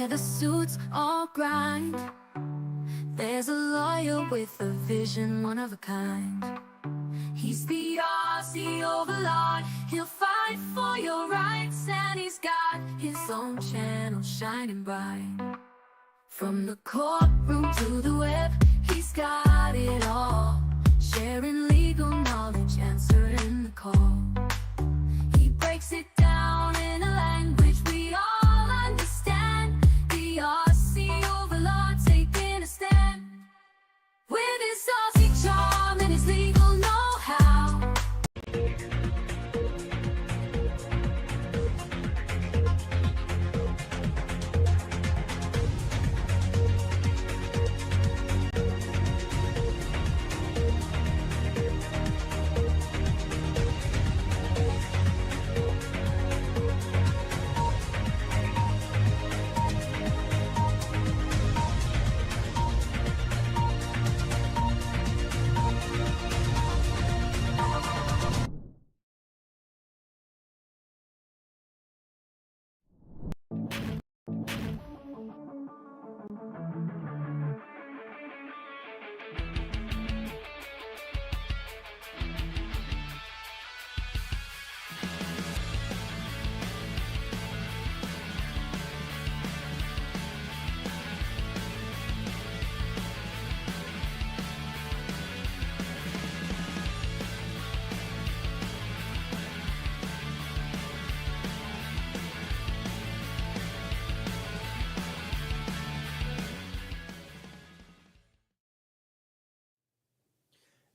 The suits all grind. There's a lawyer with a vision, one of a kind. He's the Aussie overlawd. He'll fight for your rights, and he's got his own channel shining bright. From the courtroom to the web, he's got it all. Sharing legal knowledge, answering the call. He breaks it down in a language we all understand. The Aussie overlawd taking a stand. With his Aussie charm and his legal know-how.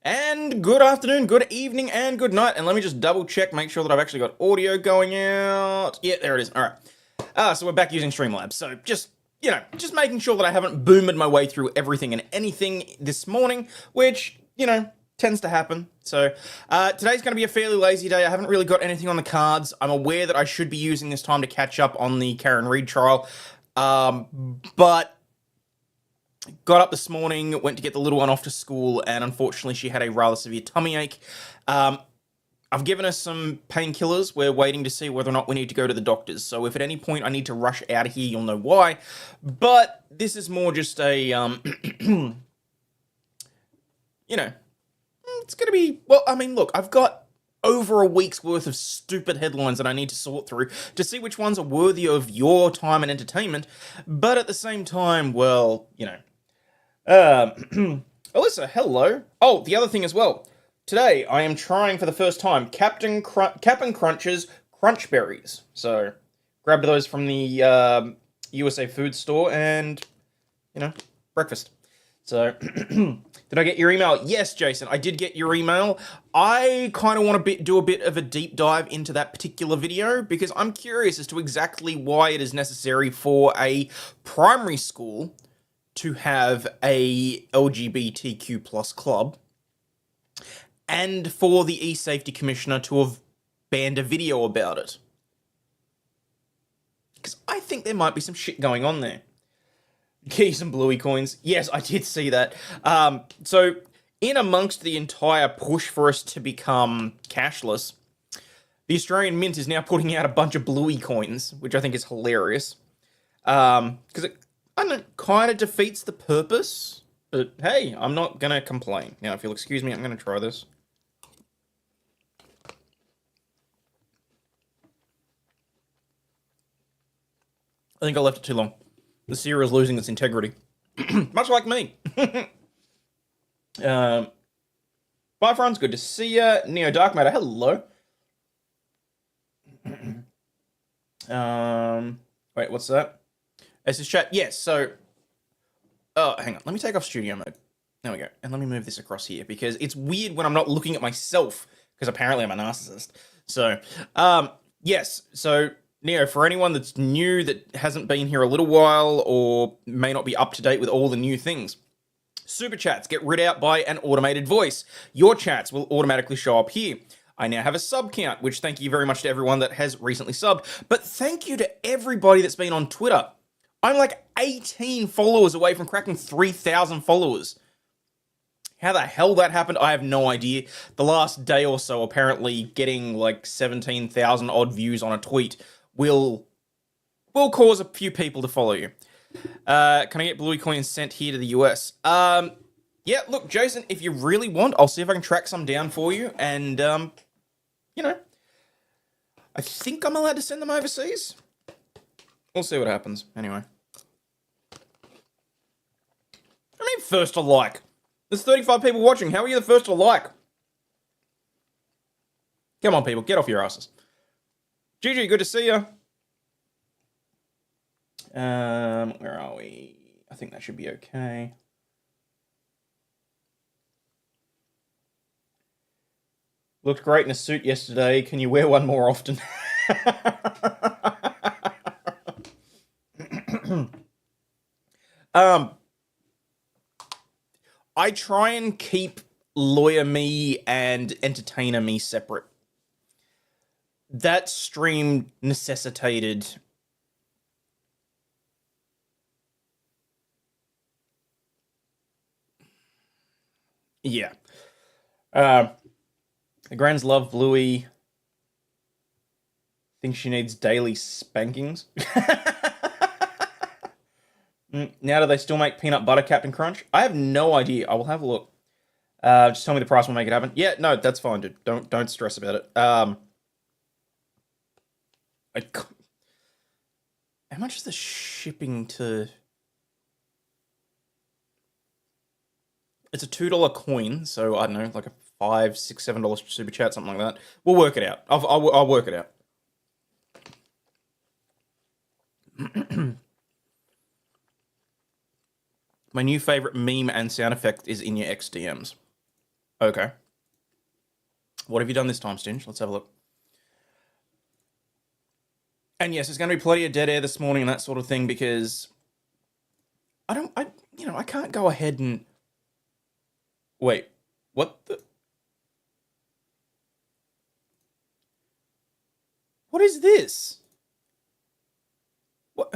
And good afternoon, good evening, and good night. And let me just double check, make sure that I've actually got audio going out. Yeah, there it is. All right. So we're back using Streamlabs. So just making sure that I haven't boomed my way through everything and anything this morning, which, tends to happen. So today's going to be a fairly lazy day. I haven't really got anything on the cards. I'm aware that I should be using this time to catch up on the Karen Reid trial. But got up this morning, went to get the little one off to school, and unfortunately she had a rather severe tummy ache. I've given her some painkillers. We're waiting to see whether or not we need to go to the doctors. So if at any point I need to rush out of here, you'll know why. But this is more just a, it's going to be, look, I've got over a week's worth of stupid headlines that I need to sort through to see which ones are worthy of your time and entertainment. But at the same time, well, Alyssa, hello. Oh, the other thing as well. Today, I am trying for the first time Cap'n Crunch's Crunch Berries. So, grabbed those from the USA food store and, breakfast. So, did I get your email? Yes, Jason, I did get your email. I kind of want to do a bit of a deep dive into that particular video because I'm curious as to exactly why it is necessary for a primary school to have a LGBTQ plus club and for the e-safety commissioner to have banned a video about it. Because I think there might be some shit going on there. Keys and bluey coins. Yes, I did see that. So in amongst the entire push for us to become cashless, the Australian Mint is now putting out a bunch of bluey coins, which I think is hilarious. Because it kind of defeats the purpose, but hey, I'm not going to complain. Now, if you'll excuse me, I'm going to try this. I think I left it too long. The cereal's losing its integrity. Much like me. Bye, friends. Good to see ya. Neo Dark Matter, hello. Wait, what's that? This is chat. Yes, so... Oh, hang on. Let me take off studio mode. There we go. And let me move this across here, because it's weird when I'm not looking at myself, because apparently I'm a narcissist. So, yes. So, Neo, for anyone that's new, that hasn't been here a little while, or may not be up to date with all the new things, Super Chats get read out by an automated voice. Your chats will automatically show up here. I now have a sub count, which thank you very much to everyone that has recently subbed. But thank you to everybody that's been on Twitter. I'm like 18 followers away from cracking 3,000 followers. How the hell that happened, I have no idea. The last day or so, apparently getting like 17,000 odd views on a tweet will will cause a few people to follow you. Can I get Bluey coins sent here to the US? Yeah, look, Jason, if you really want, I'll see if I can track some down for you. And, you know, I think I'm allowed to send them overseas. We'll see what happens. Anyway. I mean, first to like. There's 35 people watching. How are you the first to like? Come on, people. Get off your asses. GG, good to see you. Where are we? I think that should be okay. Looked great in a suit yesterday. Can you wear one more often? I try and keep lawyer me and entertainer me separate. That stream necessitated yeah. The Grands love Bluey. Think she needs daily spankings. Now do they still make peanut butter Captain Crunch? I have no idea. I will have a look. Just tell me the price, we'll make it happen. Yeah, no, that's fine, dude. Don't stress about it. How much is the shipping to? It's a $2 coin, so I don't know, like a $5, $6, $7 super chat, something like that. We'll work it out. I'll work it out. My new favorite meme and sound effect is in your XDMs. Okay. What have you done this time, Stinge? Let's have a look. And yes, there's going to be plenty of dead air this morning and that sort of thing because I can't go ahead and wait. What the? What is this? What?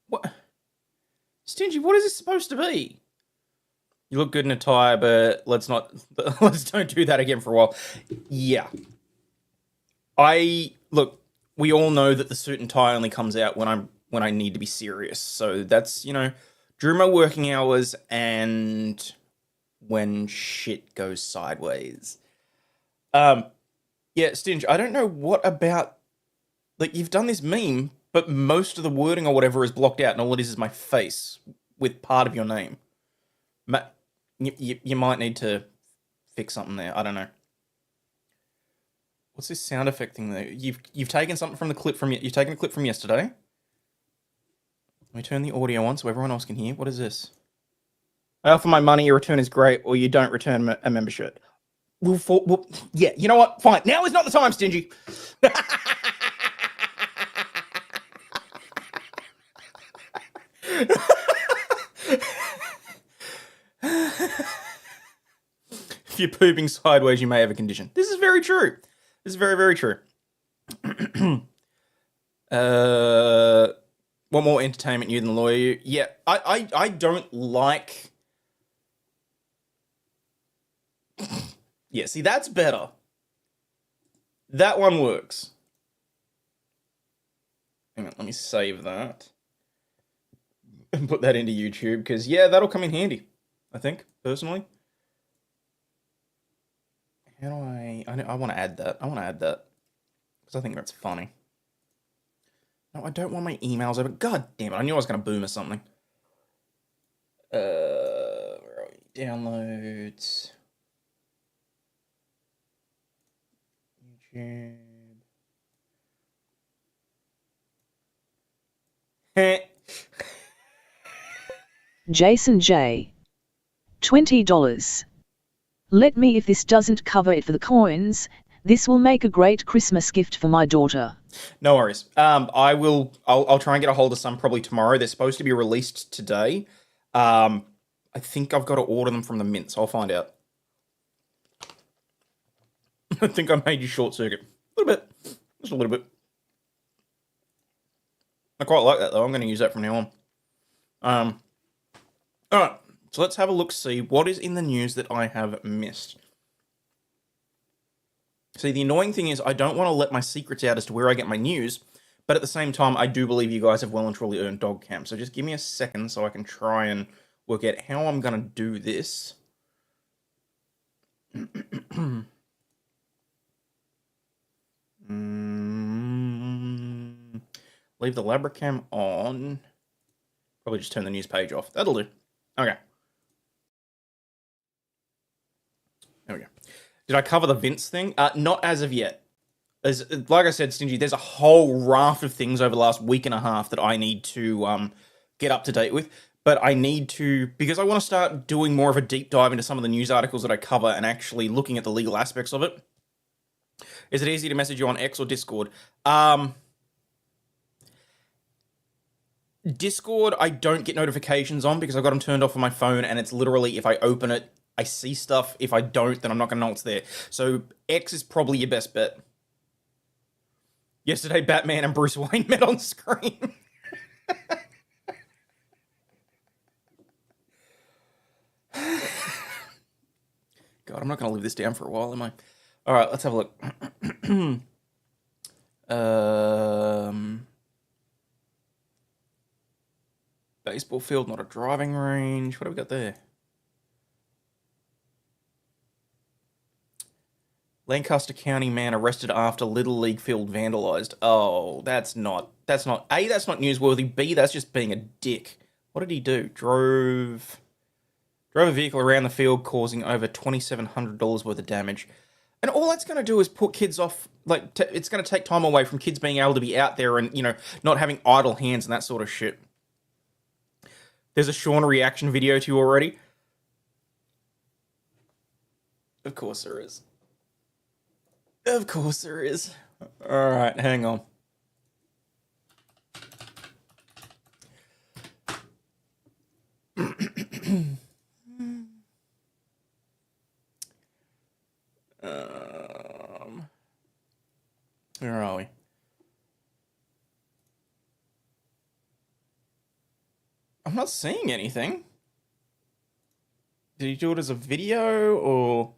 What? Stingy, what is this supposed to be? You look good in a tie, but let's don't do that again for a while. Yeah. Look, we all know that the suit and tie only comes out when I need to be serious. So that's, during my working hours and when shit goes sideways. Yeah, Stinge, I don't know what about, like, you've done this meme, but most of the wording or whatever is blocked out, and all it is my face with part of your name. You might need to fix something there. I don't know. What's this sound effect thing there? You've taken something from the clip you've taken a clip from yesterday. Let me turn the audio on so everyone else can hear. What is this? I offer my money, your return is great, or you don't return a membership. Yeah, you know what? Fine. Now is not the time, Stingy. If you're pooping sideways, you may have a condition. This is very true. This is very, very true. What more entertainment you than lawyer? Yeah, I don't like. Yeah, see, that's better. That one works. Hang on, let me save that. And put that into YouTube, because, yeah, that'll come in handy, I think, personally. How do I want to add that. I want to add that. Because I think that's funny. No, I don't want my emails over. God damn it, I knew I was going to boom or something. Where are we? Downloads. YouTube. Jason J. $20. Let me if this doesn't cover it for the coins. This will make a great Christmas gift for my daughter. No worries. I'll try and get a hold of some probably tomorrow. They're supposed to be released today. I think I've got to order them from the mint, so I'll find out. I think I made you short circuit. A little bit. Just a little bit. I quite like that though. I'm going to use that from now on. Alright, so let's have a look, see what is in the news that I have missed. See, the annoying thing is I don't want to let my secrets out as to where I get my news, but at the same time, I do believe you guys have well and truly earned dog cam. So just give me a second so I can try and work out how I'm going to do this. Leave the Labracam on. Probably just turn the news page off. That'll do. Okay. There we go. Did I cover the Vince thing? Not as of yet. Like I said, Stingy, there's a whole raft of things over the last week and a half that I need to get up to date with. But I need to, because I want to start doing more of a deep dive into some of the news articles that I cover and actually looking at the legal aspects of it. Is it easy to message you on X or Discord? Discord, I don't get notifications on because I've got them turned off on my phone, and it's literally, if I open it, I see stuff. If I don't, then I'm not going to know what's there. So X is probably your best bet. Yesterday, Batman and Bruce Wayne met on screen. God, I'm not going to leave this down for a while, am I? All right, let's have a look. Baseball field, not a driving range. What have we got there? Lancaster County man arrested after Little League field vandalized. Oh, that's not A, that's not newsworthy. B, that's just being a dick. What did he do? Drove a vehicle around the field, causing over $2,700 worth of damage. And all that's going to do is put kids off, like, it's going to take time away from kids being able to be out there and, you know, not having idle hands and that sort of shit. There's a Sean reaction video to you already. Of course there is. Of course there is. All right, hang on. Where are we? I'm not seeing anything. Did he do it as a video or?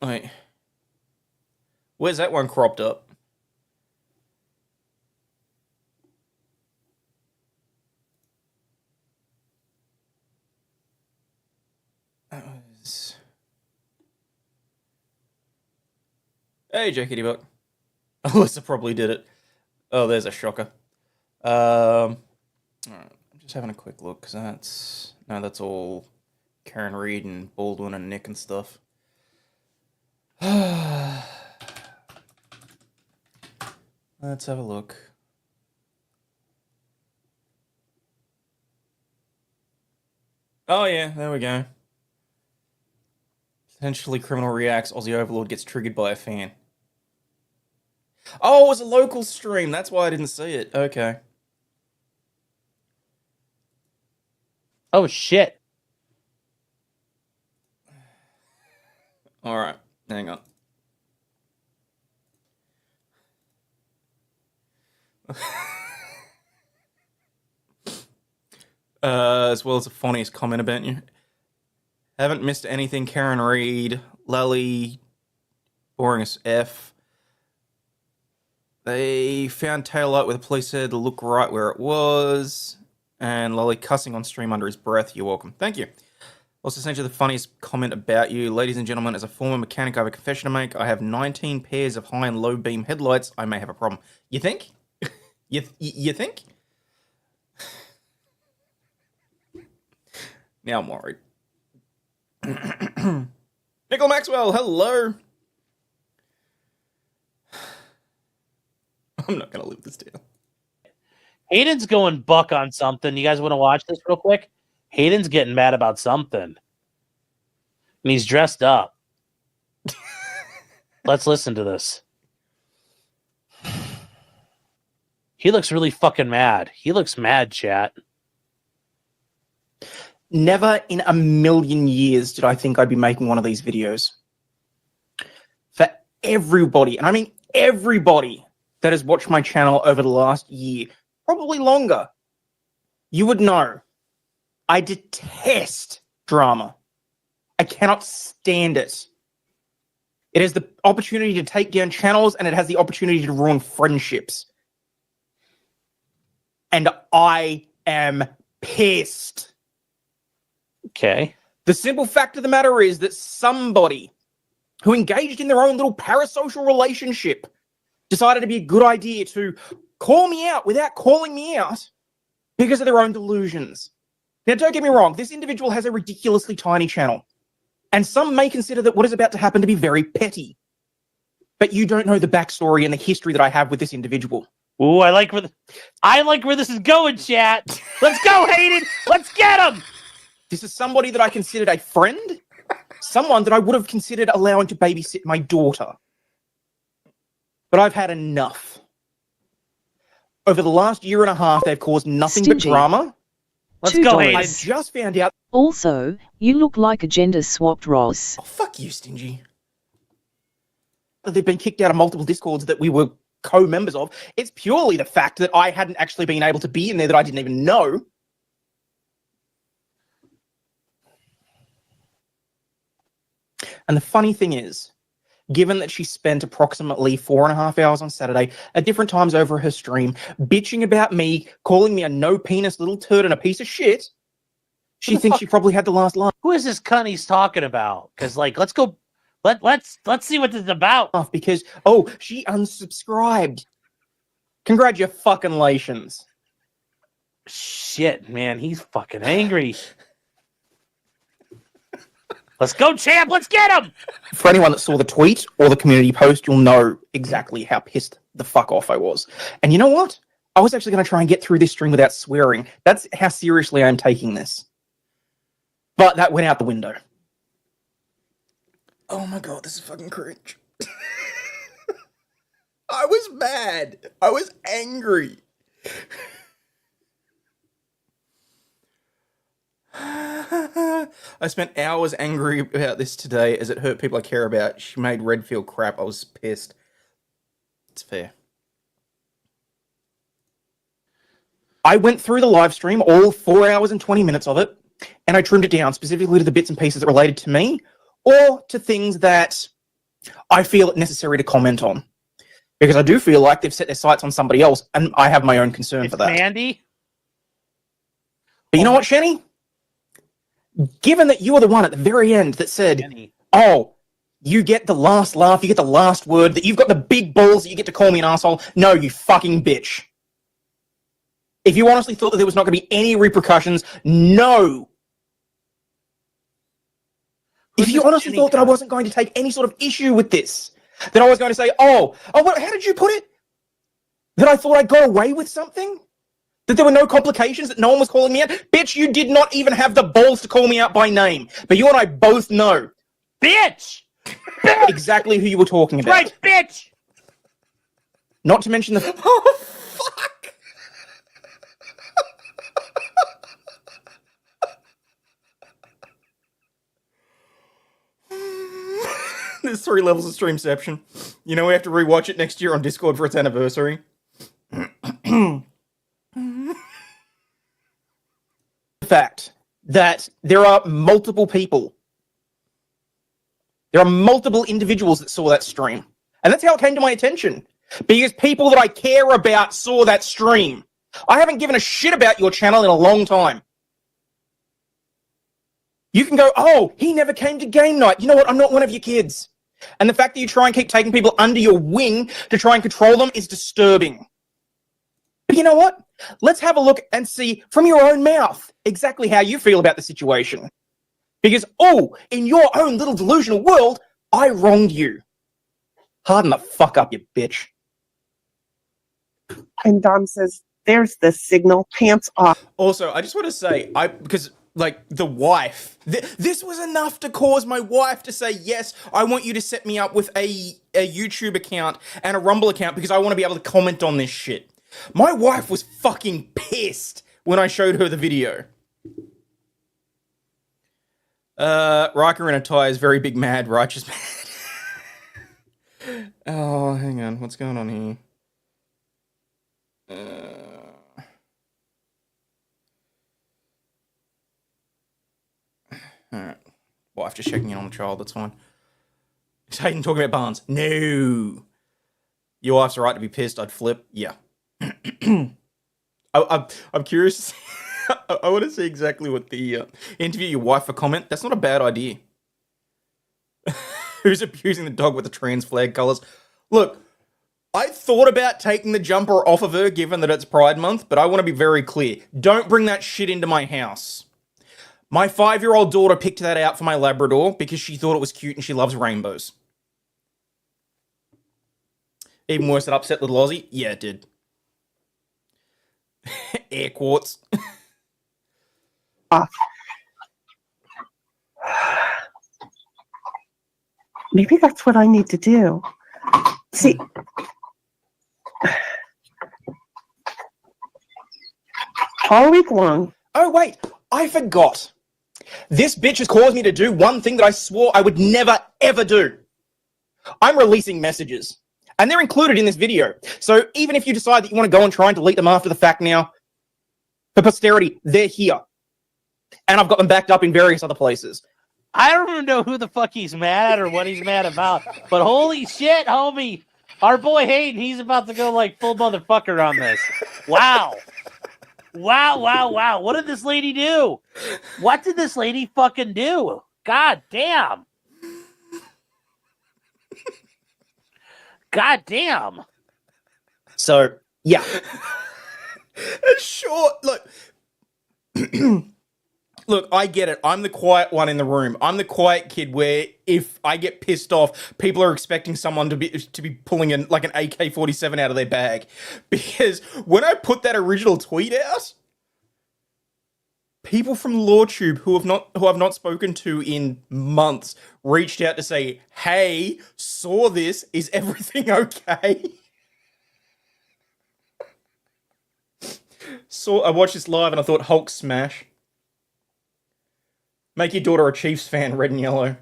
Wait. Where's that one cropped up? That was... Hey, Jackie Buck. Alyssa probably did it. Oh, there's a shocker. Alright, I'm just having a quick look, because that's all Karen Reed and Baldwin and Nick and stuff. Let's have a look. Oh yeah, there we go. Potentially criminal reacts, Aussie Overlaw'd gets triggered by a fan. Oh, it was a local stream. That's why I didn't see it. Okay. Oh, shit. All right. Hang on. As well as the funniest comment about you. Haven't missed anything, Karen Reed. Lally. Boring as F. They found taillight where the police said to look right where it was. And Lolly cussing on stream under his breath. You're welcome. Thank you. Also sent you the funniest comment about you. Ladies and gentlemen, as a former mechanic, I have a confession to make. I have 19 pairs of high and low beam headlights. I may have a problem. You think? you think? Now I'm worried. Nickel Maxwell, hello. I'm not going to live this down. Hayden's going buck on something. You guys want to watch this real quick? Hayden's getting mad about something. And he's dressed up. Let's listen to this. He looks really fucking mad. He looks mad, chat. Never in a million years did I think I'd be making one of these videos. For everybody, and I mean everybody that has watched my channel over the last year, probably longer, you would know I detest drama. I cannot stand it. It has the opportunity to take down channels, and it has the opportunity to ruin friendships. And I am pissed. Okay. The simple fact of the matter is that somebody who engaged in their own little parasocial relationship decided to be a good idea to call me out without calling me out because of their own delusions. Now, don't get me wrong, this individual has a ridiculously tiny channel, and some may consider that what is about to happen to be very petty. But you don't know the backstory and the history that I have with this individual. Ooh, I like where this is going, chat. Let's go, Hayden. Let's get him. This is somebody that I considered a friend, someone that I would have considered allowing to babysit my daughter. But I've had enough. Over the last year and a half, they've caused nothing but Stingy. drama. Let's $2. go, I Hayden. just found out. Also, you look like a gender-swapped Ross. Oh, fuck you, Stingy. They've been kicked out of multiple Discords that we were co-members of. It's purely the fact that I hadn't actually been able to be in there that I didn't even know. And the funny thing is, given that she spent approximately 4.5 hours on Saturday at different times over her stream, bitching about me, calling me a no-penis little turd and a piece of shit, she thinks she probably had the last laugh Who is this cunt he's talking about? Because, like, let's go. Let's see what this is about. because, oh, she unsubscribed. Congratulations. Shit, man, he's fucking angry. Let's go, champ. Let's get him. For anyone that saw the tweet or the community post, you'll know exactly how pissed the fuck off I was. And you know what? I was actually going to try and get through this stream without swearing. That's how seriously I'm taking this. But that went out the window. Oh my god, this is fucking cringe. I was mad. I was angry. I spent hours angry about this today as it hurt people I care about. She made Red feel crap. I was pissed. It's fair. I went through the live stream, all 4 hours and 20 minutes of it, and I trimmed it down specifically to the bits and pieces that related to me or to things that I feel it necessary to comment on. Because I do feel like they've set their sights on somebody else, and I have my own concern It's for that. Mandy. But you know what, Shenny? Given that you were the one at the very end that said, Mandy. oh, you get the last laugh, you get the last word, that you've got the big balls that you get to call me an asshole. No, you fucking bitch. If you honestly thought that there was not going to be any repercussions, no. If you honestly thought that I wasn't going to take any sort of issue with this, that I was going to say, oh, what, how did you put it? That I thought I'd go away with something? That there were no complications, that no one was calling me out? Bitch, you did not even have the balls to call me out by name. But you and I both know Bitch. exactly who you were talking about. Right, bitch. Not to mention the... Oh, fuck! There's 3 levels of streamception. You know, we have to rewatch it next year on Discord for its anniversary. The fact that there are multiple people, there are multiple individuals that saw that stream. And that's how it came to my attention. Because people that I care about saw that stream. I haven't given a shit about your channel in a long time. You can go, oh, he never came to game night. You know what? I'm not one of your kids. And the fact that you try and keep taking people under your wing to try and control them is disturbing. But you know what? Let's have a look and see from your own mouth exactly how you feel about the situation. Because, oh, in your own little delusional world, I wronged you. Harden the fuck up, you bitch. And Dom says, there's the signal, pants off. Also, I just want to say, because like the wife, this was enough to cause my wife to say, yes, I want you to set me up with a YouTube account and a Rumble account because I want to be able to comment on this shit. My wife was fucking pissed when I showed her the video. Riker in a tie is very big mad, righteous mad. Oh, hang on, what's going on here? Alright. Wife just checking in on the child. That's fine. Is Hayden talking about Barnes? No. Your wife's right to be pissed. I'd flip. Yeah. I'm curious. I want to see exactly what the interview your wife for comment. That's not a bad idea. Who's abusing the dog with the trans flag colours? Look, I thought about taking the jumper off of her given that it's Pride Month, but I want to be very clear. Don't bring that shit into my house. My 5-year-old daughter picked that out for my Labrador because she thought it was cute and she loves rainbows. Even worse, it upset little Aussie? Yeah, it did. Air quotes. Maybe that's what I need to do. See, all week long. Oh, wait. I forgot. This bitch has caused me to do one thing that I swore I would never, ever do. I'm releasing messages. And they're included in this video. So even if you decide that you want to go and try and delete them after the fact now, for posterity, they're here. And I've got them backed up in various other places. I don't even know who the fuck he's mad at or what he's mad about. But holy shit, homie. Our boy Hayden, he's about to go like full motherfucker on this. Wow. Wow. What did this lady do? What did this lady fucking do? God damn. God damn. So, yeah. Sure, look. Look, I get it. I'm the quiet one in the room. I'm the quiet kid where if I get pissed off, people are expecting someone to be pulling an AK-47 out of their bag. Because when I put that original tweet out, people from LawTube who I've not spoken to in months reached out to say, "Hey, saw this. Is everything okay?" So I watched this live and I thought, Hulk smash. Make your daughter a Chiefs fan, red and yellow.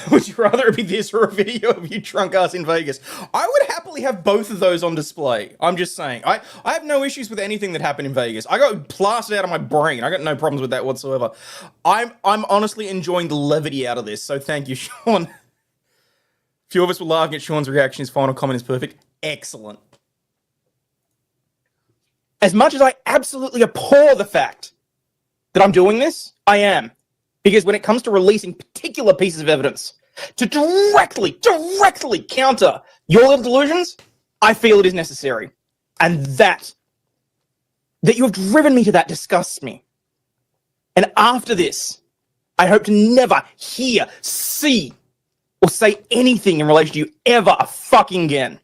Would you rather it be this or a video of you drunk ass in Vegas? I would happily have both of those on display. I'm just saying. I have no issues with anything that happened in Vegas. I got blasted out of my brain. I got no problems with that whatsoever. I'm honestly enjoying the levity out of this, so thank you, Sean. Few of us were laughing at Sean's reaction. His final comment is perfect. Excellent. As much as I absolutely abhor the fact that I'm doing this, I am. Because when it comes to releasing particular pieces of evidence to directly counter your little delusions, I feel it is necessary. And that you have driven me to that disgusts me. And after this, I hope to never hear, see, or say anything in relation to you ever fucking again.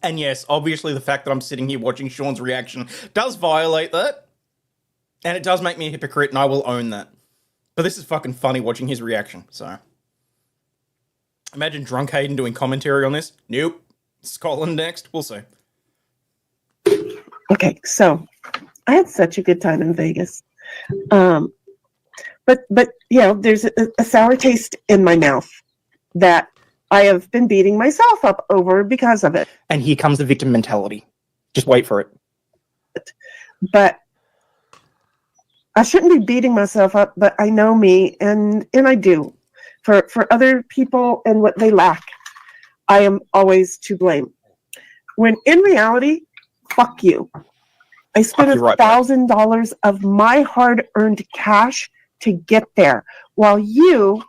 And yes, obviously the fact that I'm sitting here watching Sean's reaction does violate that. And it does make me a hypocrite, and I will own that. But this is fucking funny watching his reaction, so. Imagine drunk Hayden doing commentary on this. Nope. Scotland next. We'll see. Okay, so I had such a good time in Vegas. But you know, there's a sour taste in my mouth that I have been beating myself up over because of it. And here comes the victim mentality. Just wait for it. But I shouldn't be beating myself up, but I know me, and I do. For other people and what they lack, I am always to blame. When in reality, fuck you. I spent $1,000 of my hard-earned cash to get there, while you,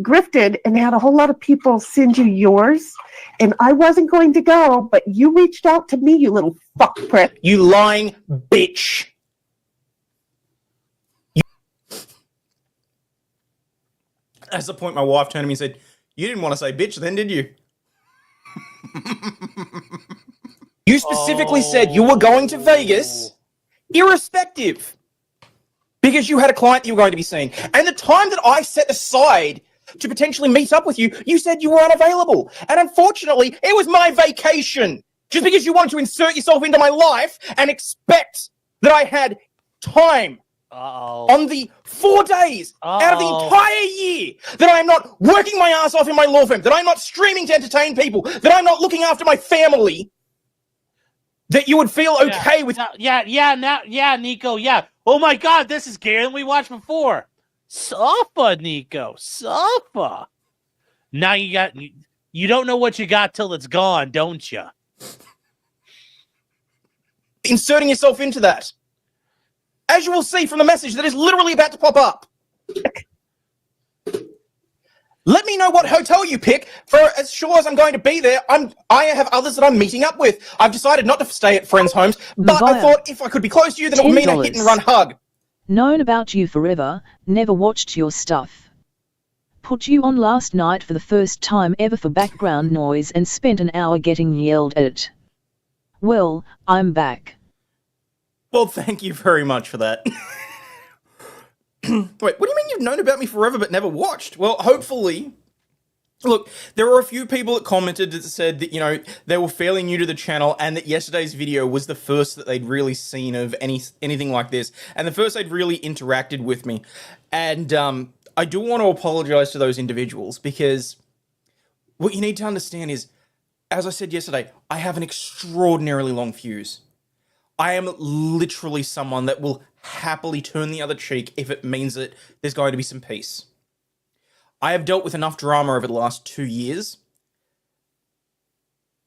grifted and had a whole lot of people send you yours, and I wasn't going to go, but you reached out to me, you little fuck prick. You lying bitch. That's the point my wife turned to me and said, "You didn't want to say bitch then, did you?" You specifically said you were going to Vegas, irrespective, because you had a client that you were going to be seeing. And the time that I set aside to potentially meet up with you, you said you were unavailable. And unfortunately, it was my vacation. Just because you wanted to insert yourself into my life and expect that I had time on the 4 days out of the entire year that I'm not working my ass off in my law firm, that I'm not streaming to entertain people, that I'm not looking after my family. that you would feel okay with. Yeah, Nico, yeah. Oh my God, this is scarier than we watched before. Suffer, Nico, suffer. Now you don't know what you got till it's gone, don't you? Inserting yourself into that. As you will see from the message that is literally about to pop up. Let me know what hotel you pick, for as sure as I'm going to be there, I have others that I'm meeting up with. I've decided not to stay at friends' homes, but I thought if I could be close to you, then it would mean a hit-and-run hug. Known about you forever, never watched your stuff. Put you on last night for the first time ever for background noise and spent an hour getting yelled at. Well, I'm back. Well, thank you very much for that. Wait, what do you mean you've known about me forever but never watched? Well, hopefully... Look, there were a few people that commented that said that, you know, they were fairly new to the channel and that yesterday's video was the first that they'd really seen of anything like this. And the first they'd really interacted with me. And I do want to apologize to those individuals because what you need to understand is, as I said yesterday, I have an extraordinarily long fuse. I am literally someone that will happily turn the other cheek if it means that there's going to be some peace. I have dealt with enough drama over the last 2 years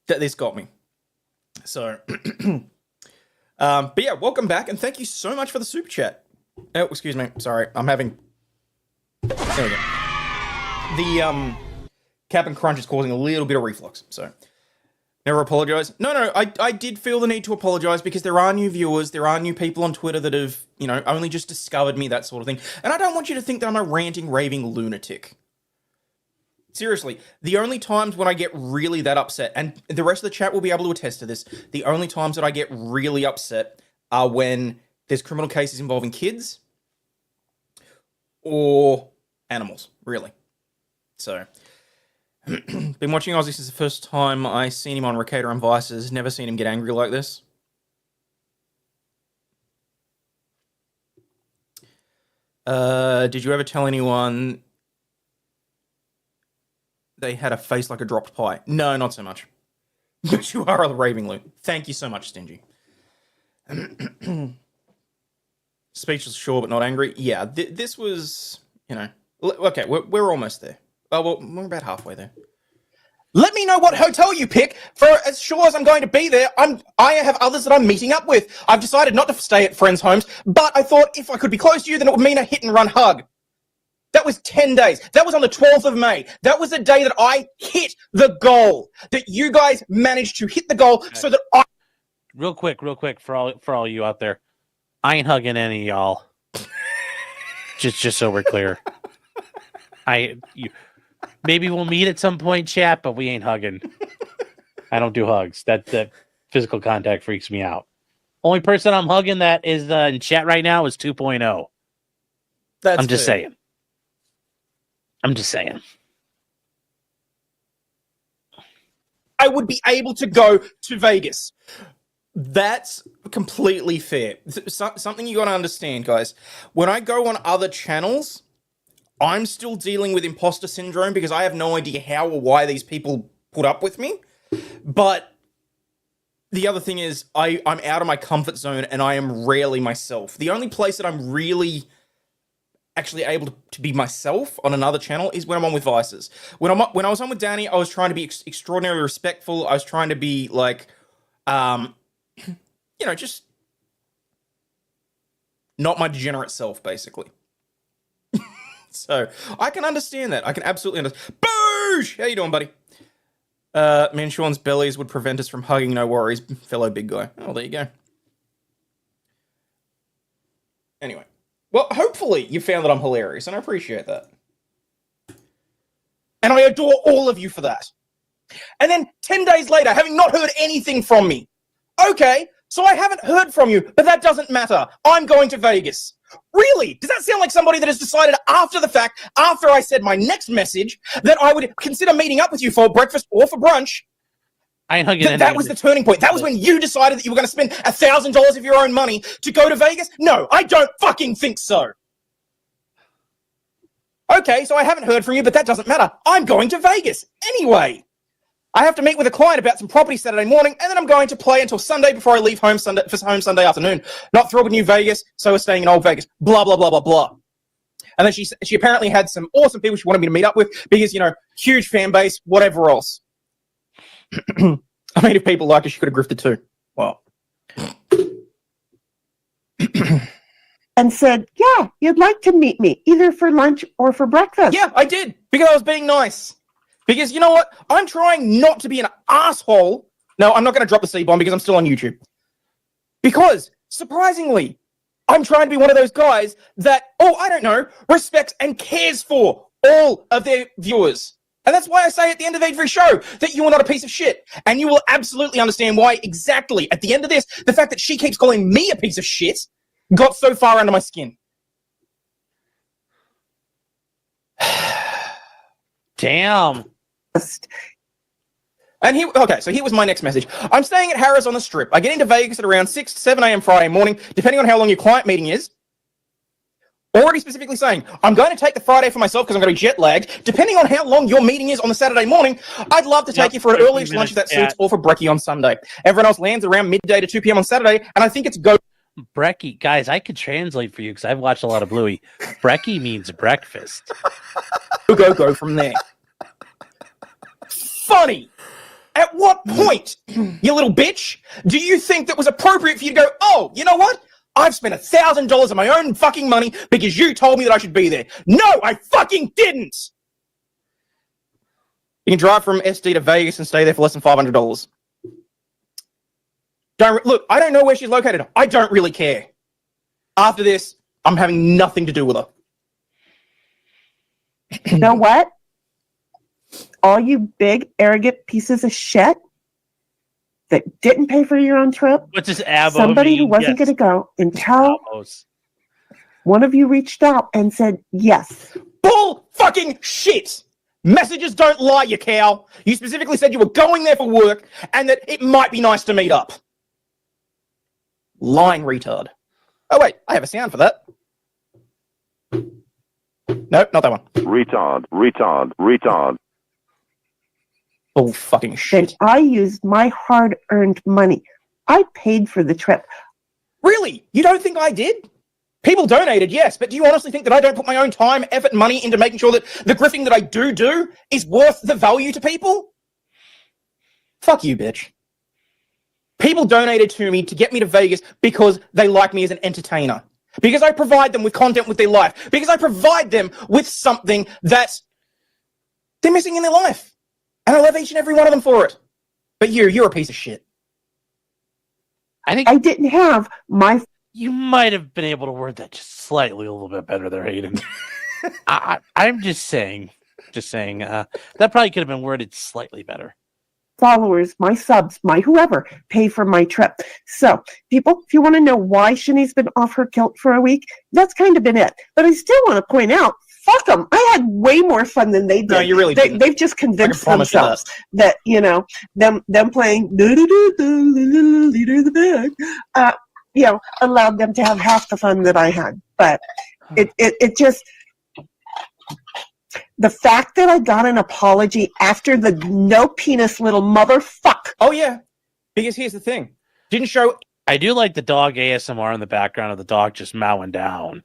that this got me. So, but yeah, welcome back, and thank you so much for the super chat. Oh, excuse me, sorry, I'm having... There we go. The Cap'n Crunch is causing a little bit of reflux, so... Never apologize. No, I did feel the need to apologize because there are new viewers, there are new people on Twitter that have, you know, only just discovered me, that sort of thing. And I don't want you to think that I'm a ranting, raving lunatic. Seriously, the only times when I get really that upset, and the rest of the chat will be able to attest to this, the only times that I get really upset are when there's criminal cases involving kids or animals, really. So... Been watching Aussie since the first time I seen him on Ricada and Vices. Never seen him get angry like this. Did you ever tell anyone they had a face like a dropped pie? No, not so much. But you are a raving loon. Thank you so much, Stingy. Speechless, sure, but not angry. Yeah, this was, you know... Okay, we're almost there. Oh, well, we're about halfway there. Let me know what hotel you pick, for as sure as I'm going to be there, I have others that I'm meeting up with. I've decided not to stay at friends' homes, but I thought if I could be close to you, then it would mean a hit-and-run hug. That was 10 days. That was on the 12th of May. That was the day that I hit the goal. That you guys managed to hit the goal so that I... Real quick, for all you out there. I ain't hugging any of y'all. just so we're clear. Maybe we'll meet at some point, chat, but we ain't hugging. I don't do hugs. That physical contact freaks me out. Only person I'm hugging that is in chat right now is 2.0. I'm just saying. I would be able to go to Vegas. That's completely fair. Something you got to understand, guys. When I go on other channels... I'm still dealing with imposter syndrome because I have no idea how or why these people put up with me. But the other thing is I'm out of my comfort zone and I am rarely myself. The only place that I'm really actually able to be myself on another channel is when I'm on with Vices. When I was on with Danny, I was trying to be extraordinarily respectful. I was trying to be like, you know, just not my degenerate self, basically. So, I can understand that. I can absolutely understand. Boosh! How you doing, buddy? Me and Sean's bellies would prevent us from hugging, no worries, fellow big guy. Oh, there you go. Anyway. Well, hopefully you found that I'm hilarious, and I appreciate that. And I adore all of you for that. And then 10 days later, having not heard anything from me. Okay, so I haven't heard from you, but that doesn't matter. I'm going to Vegas. Really? Does that sound like somebody that has decided after the fact, after I said my next message, that I would consider meeting up with you for breakfast or for brunch? I ain't hugging that was the turning point. That was when you decided that you were going to spend $1,000 of your own money to go to Vegas? No, I don't fucking think so. Okay, so I haven't heard from you, but that doesn't matter. I'm going to Vegas anyway. I have to meet with a client about some property Saturday morning, and then I'm going to play until Sunday before I leave home Sunday afternoon. Not thrilled with New Vegas, so we're staying in Old Vegas. Blah, blah, blah, blah, blah. And then she apparently had some awesome people she wanted me to meet up with because, huge fan base, whatever else. I mean, if people liked her, she could have grifted too. Well. And said, yeah, you'd like to meet me, either for lunch or for breakfast. Yeah, I did, because I was being nice. Because you know what? I'm trying not to be an asshole. No, I'm not going to drop the C-bomb because I'm still on YouTube. Because, surprisingly, I'm trying to be one of those guys that, respects and cares for all of their viewers. And that's why I say at the end of every show that you are not a piece of shit. And you will absolutely understand why exactly at the end of this, the fact that she keeps calling me a piece of shit got so far under my skin. Damn. And so here was my next message. I'm staying at Harrah's on the Strip. I get into Vegas at around 6 to 7 a.m. Friday morning, depending on how long your client meeting is. Already specifically saying, I'm going to take the Friday for myself because I'm going to be jet lagged. Depending on how long your meeting is on the Saturday morning, I'd love to take you for an early lunch if that suits, or for brekkie on Sunday. Everyone else lands around midday to 2 p.m. on Saturday, and I think it's go. Brekkie, guys, I could translate for you because I've watched a lot of Bluey. Brekkie means breakfast. Go from there. Funny. At what point, you little bitch, do you think that was appropriate for you to go, oh, you know what? I've spent $1,000 of my own fucking money because you told me that I should be there. No, I fucking didn't. You can drive from SD to Vegas and stay there for less than $500. Look, I don't know where she's located. I don't really care. After this, I'm having nothing to do with her. You know what? All you big, arrogant pieces of shit that didn't pay for your own trip, What's this abo somebody who mean? wasn't going to go until one of you reached out and said yes. Bull fucking shit! Messages don't lie, you cow. You specifically said you were going there for work and that it might be nice to meet up. Lying retard. Oh, wait, I have a sound for that. Nope, not that one. Retard. Bull fucking shit. Then I used my hard-earned money. I paid for the trip. Really? You don't think I did? People donated, yes, but do you honestly think that I don't put my own time, effort, and money into making sure that the grifting that I do is worth the value to people? Fuck you, bitch. People donated to me to get me to Vegas because they like me as an entertainer. Because I provide them with content with their life. Because I provide them with something that they're missing in their life. And I love each and every one of them for it. But you're a piece of shit. I think I didn't have my... you might have been able to word that just slightly a little bit better there, Hayden. I'm just saying, that probably could have been worded slightly better. followers, my subs, my whoever pay for my trip. So, people, if you want to know why Shani's been off her kilt for a week, that's kind of been it. But I still want to point out, fuck them. I had way more fun than they did. No, you really didn't. They've just convinced themselves that them playing leader of the band, allowed them to have half the fun that I had. But it just... the fact that I got an apology after the no penis little motherfucker. Oh, yeah. Because here's the thing. Didn't show I do like the dog ASMR in the background of the dog just mowing down.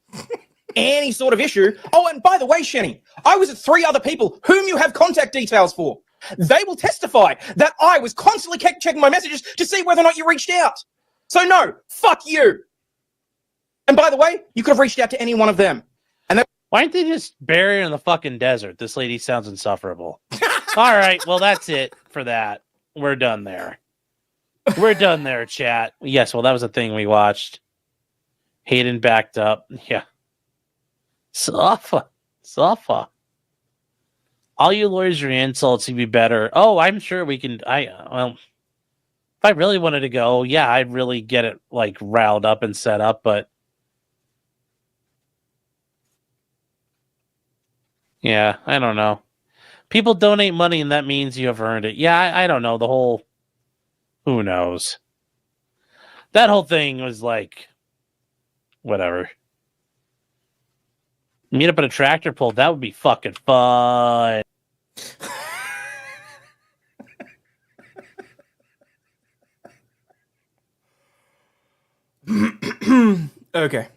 any sort of issue. Oh, and by the way, Shani, I was at 3 other people whom you have contact details for. They will testify that I was constantly checking my messages to see whether or not you reached out. So no, fuck you. And by the way, you could have reached out to any one of them. Why don't they just bury her in the fucking desert? This lady sounds insufferable. All right, well, that's it for that. We're done there. We're done there, chat. Yes, well, that was a thing we watched. Hayden backed up. Yeah. Suffer. All you lawyers are insults, you'd be better. Oh, I'm sure we can. If I really wanted to go, yeah, I'd really get it like riled up and set up, but yeah, I don't know. People donate money and that means you have earned it. Yeah, I don't know. The whole, who knows? That whole thing was like, whatever. Meet up at a tractor pull. That would be fucking fun. Okay.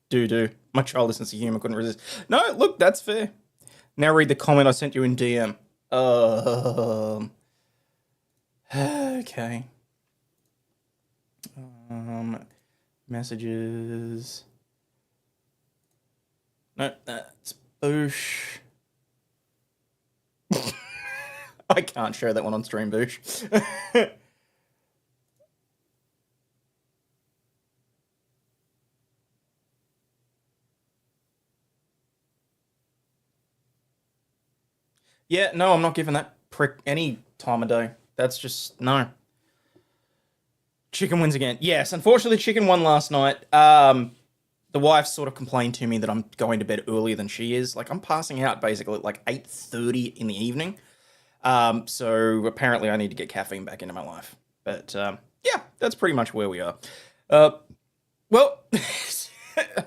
Do. My childish sense of humor couldn't resist. No, look, that's fair. Now read the comment I sent you in DM. Okay. Messages. No, that's Boosh. I can't share that one on stream, Boosh. Yeah, no, I'm not giving that prick any time of day. That's just, no. Chicken wins again. Yes, unfortunately, Chicken won last night. The wife sort of complained to me that I'm going to bed earlier than she is. Like, I'm passing out basically at like 8:30 in the evening. So apparently I need to get caffeine back into my life. But, yeah, that's pretty much where we are. Well,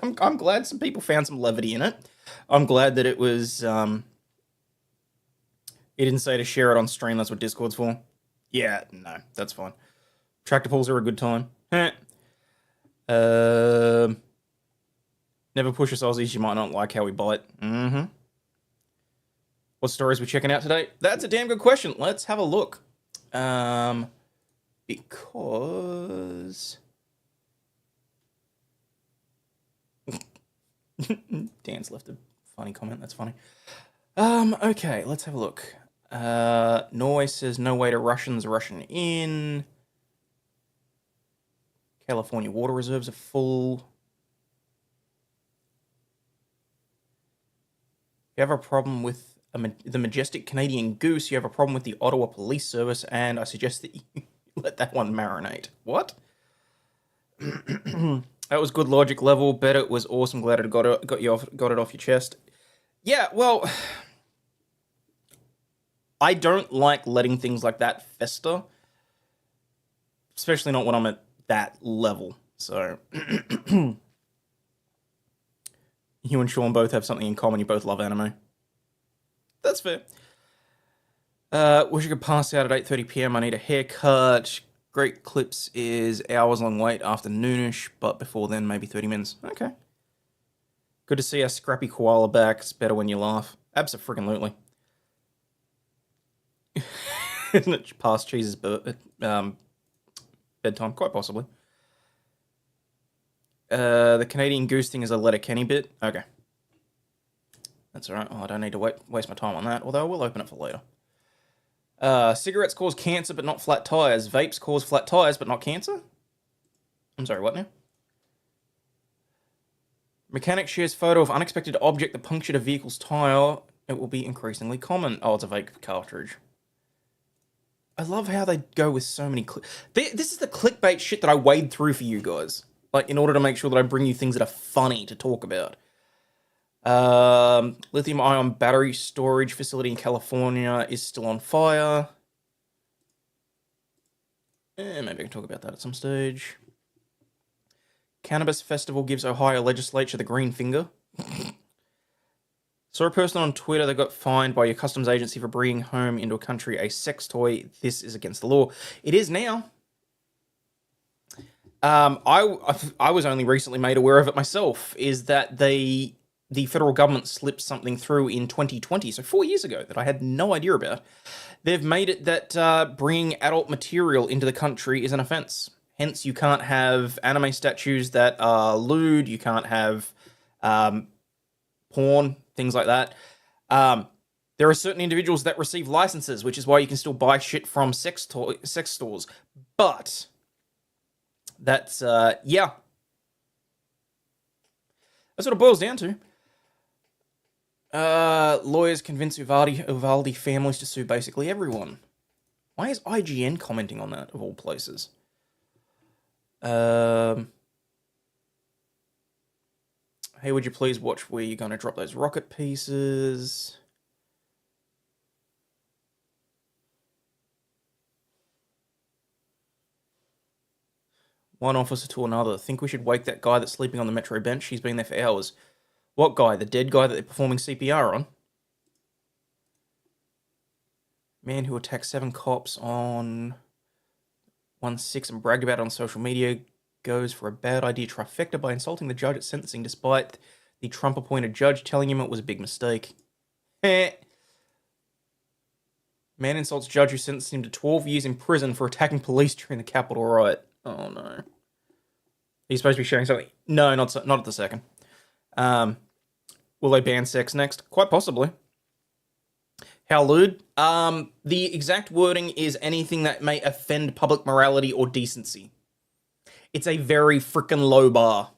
I'm glad some people found some levity in it. I'm glad that it was, he didn't say to share it on stream, that's what Discord's for. Yeah, no, that's fine. Tractor pulls are a good time. Never push us Aussies, you might not like how we bite. Mm-hmm. What stories we checking out today? That's a damn good question. Let's have a look. Because... Dan's left a funny comment, that's funny. Okay, let's have a look. Norway says no way to Russians rushing in. California water reserves are full. If you have a problem with the majestic Canadian goose, you have a problem with the Ottawa Police Service, and I suggest that you let that one marinate. What? That was good logic level. Bet it was awesome. Glad it got it off your chest. Yeah, well, I don't like letting things like that fester, especially not when I'm at that level. So, you and Sean both have something in common. You both love anime. That's fair. Wish I could pass out at 8:30 p.m. I need a haircut. Great Clips is hours long wait, afternoonish, but before then, maybe 30 minutes. Okay. Good to see our scrappy koala back. It's better when you laugh. Abso-freaking-lutely. Isn't it past Cheese's bedtime? Quite possibly. The Canadian goose thing is a Letterkenny bit. Okay. That's alright. Oh, I don't need to waste my time on that, although I will open it for later. Cigarettes cause cancer, but not flat tires. Vapes cause flat tires, but not cancer? I'm sorry, what now? Mechanic shares photo of unexpected object that punctured a vehicle's tire. It will be increasingly common. Oh, it's a vape cartridge. I love how they go with so many this is the clickbait shit that I wade through for you guys. Like, in order to make sure that I bring you things that are funny to talk about. Lithium-ion battery storage facility in California is still on fire. Maybe I can talk about that at some stage. Cannabis festival gives Ohio legislature the green finger. Saw a person on Twitter that got fined by your customs agency for bringing home into a country a sex toy. This is against the law. It is now. I was only recently made aware of it myself, is that the federal government slipped something through in 2020, so 4 years ago, that I had no idea about. They've made it that bringing adult material into the country is an offence. Hence, you can't have anime statues that are lewd, you can't have porn, things like that. There are certain individuals that receive licenses, which is why you can still buy shit from sex stores. But that's, yeah. That's what it boils down to. Lawyers convince Uvalde families to sue basically everyone. Why is IGN commenting on that, of all places? Hey, would you please watch where you're going to drop those rocket pieces? One officer to another. Think we should wake that guy that's sleeping on the metro bench? He's been there for hours. What guy? The dead guy that they're performing CPR on? Man who attacked 7 cops on 1-6 and bragged about it on social media goes for a bad idea trifecta by insulting the judge at sentencing despite the Trump-appointed judge telling him it was a big mistake. Man insults judge who sentenced him to 12 years in prison for attacking police during the Capitol riot. Oh no. Are you supposed to be sharing something? No, not at the second. Will they ban sex next? Quite possibly. How lewd? The exact wording is anything that may offend public morality or decency. It's a very frickin' low bar.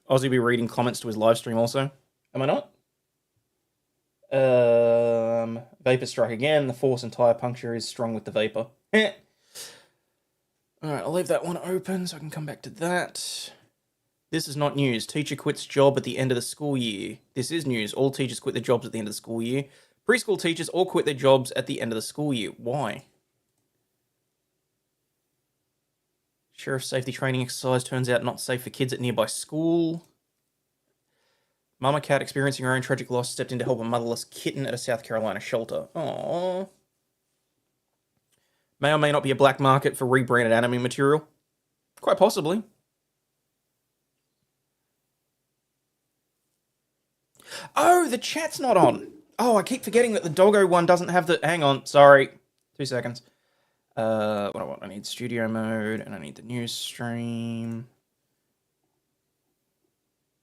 Aussie be reading comments to his live stream also. Am I not? Vapor strike again. The force and tire puncture is strong with the vapor. Alright, I'll leave that one open so I can come back to that. This is not news. Teacher quits job at the end of the school year. This is news. All teachers quit their jobs at the end of the school year. Preschool teachers all quit their jobs at the end of the school year. Why? Sheriff safety training exercise turns out not safe for kids at nearby school. Mama cat experiencing her own tragic loss stepped in to help a motherless kitten at a South Carolina shelter. Aww. May or may not be a black market for rebranded anime material. Quite possibly. Oh, the chat's not on. Oh, I keep forgetting that the doggo one doesn't have the... Hang on, sorry. 2 seconds. What do I want? I need studio mode, and I need the news stream.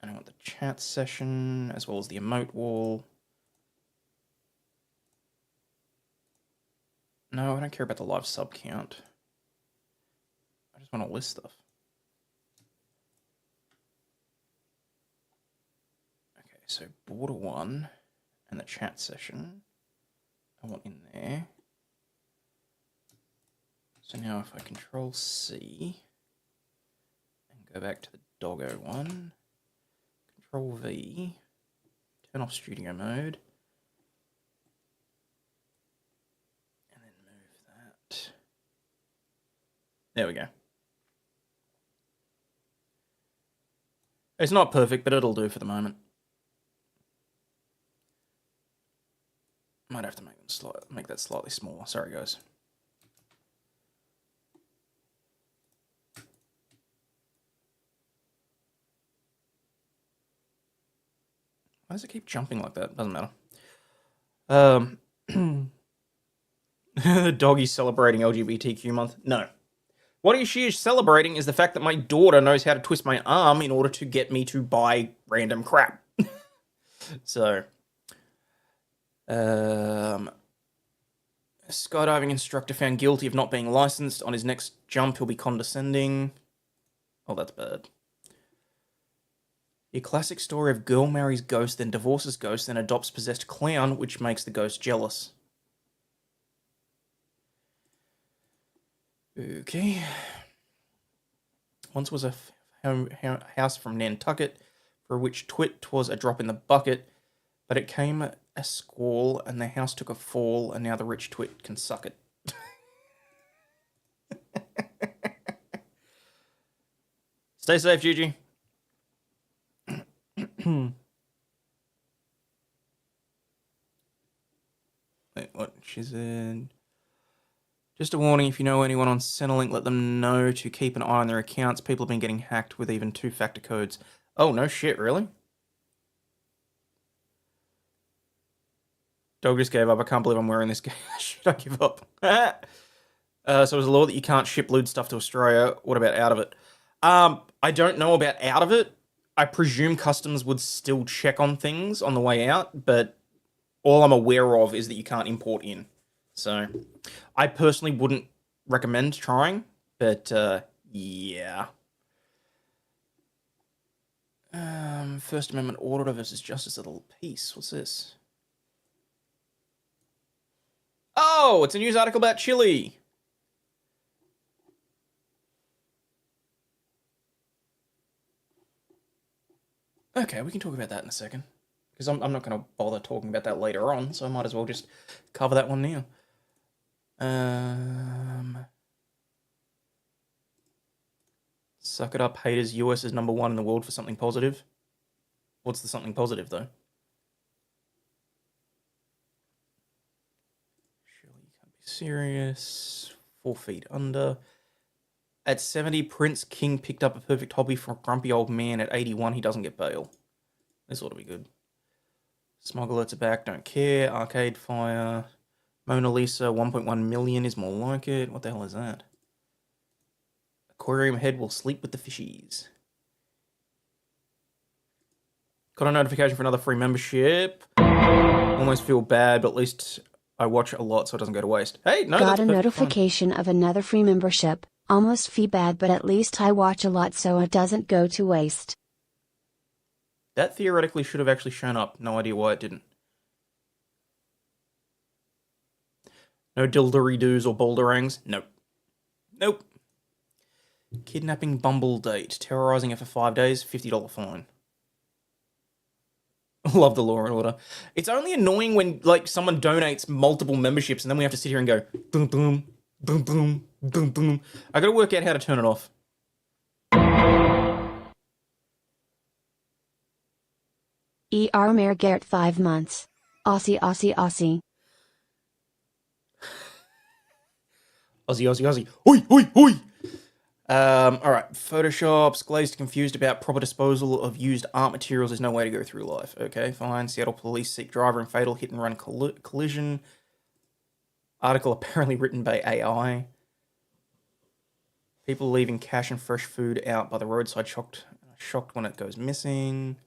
And I want the chat session, as well as the emote wall. No, I don't care about the live sub count. I just want to list stuff. Okay, so border 1 and the chat session I want in there. So now if I control C and go back to the doggo one, control V, turn off studio mode, and then move that. There we go. It's not perfect, but it'll do for the moment. Might have to make that slightly smaller. Sorry, guys. Why does it keep jumping like that? Doesn't matter. The doggy's celebrating LGBTQ month. No. What she is celebrating is the fact that my daughter knows how to twist my arm in order to get me to buy random crap. So, skydiving instructor found guilty of not being licensed. On his next jump, he'll be condescending. Oh, that's bad. A classic story of girl marries ghost, then divorces ghost, then adopts possessed clown, which makes the ghost jealous. Okay. Once was a house from Nantucket, for which twit was a drop in the bucket, but it came a squall, and the house took a fall, and now the rich twit can suck it. Stay safe, Gigi. Wait, what? She said... Just a warning, if you know anyone on Centrelink, let them know to keep an eye on their accounts. People have been getting hacked with even 2-factor codes. Oh, no shit, really? Dog just gave up. I can't believe I'm wearing this. Should I give up? So there's a law that you can't ship lewd stuff to Australia. What about out of it? I don't know about out of it. I presume customs would still check on things on the way out, but all I'm aware of is that you can't import in. So I personally wouldn't recommend trying, but yeah. First Amendment auditor versus justice of the peace. What's this? Oh, it's a news article about Chile. Okay, we can talk about that in a second. Because I'm not going to bother talking about that later on, so I might as well just cover that one now. Suck it up, haters. US is number 1 in the world for something positive. What's the something positive, though? Serious. 4 feet under. At 70, Prince King picked up a perfect hobby from a grumpy old man. At 81, he doesn't get bail. This ought to be good. Smog alerts are back, don't care. Arcade Fire. Mona Lisa, 1.1 million is more like it. What the hell is that? Aquarium head will sleep with the fishies. Got a notification for another free membership. Almost feel bad, but at least I watch a lot so it doesn't go to waste. Hey, no, Got that's a perfectly notification of another free membership. Almost feel bad, but at least I watch a lot so it doesn't go to waste. That theoretically should have actually shown up. No idea why it didn't. No dildery-doos or boulderangs? Nope. Nope. Kidnapping Bumble date. Terrorizing it for 5 days, $50 fine. Love the Law and Order. It's only annoying when, like, someone donates multiple memberships and then we have to sit here and go, boom, boom, boom, boom, boom, boom. I gotta work out how to turn it off. ER Mayor Garrett 5 months. Aussie, Aussie, Aussie. Aussie, Aussie, Aussie. Oi, oi, oi! Alright. Photoshops. Glazed confused about proper disposal of used art materials. There's no way to go through life. Okay, fine. Seattle police seek driver in fatal hit and run collision. Article apparently written by AI. People leaving cash and fresh food out by the roadside shocked when it goes missing.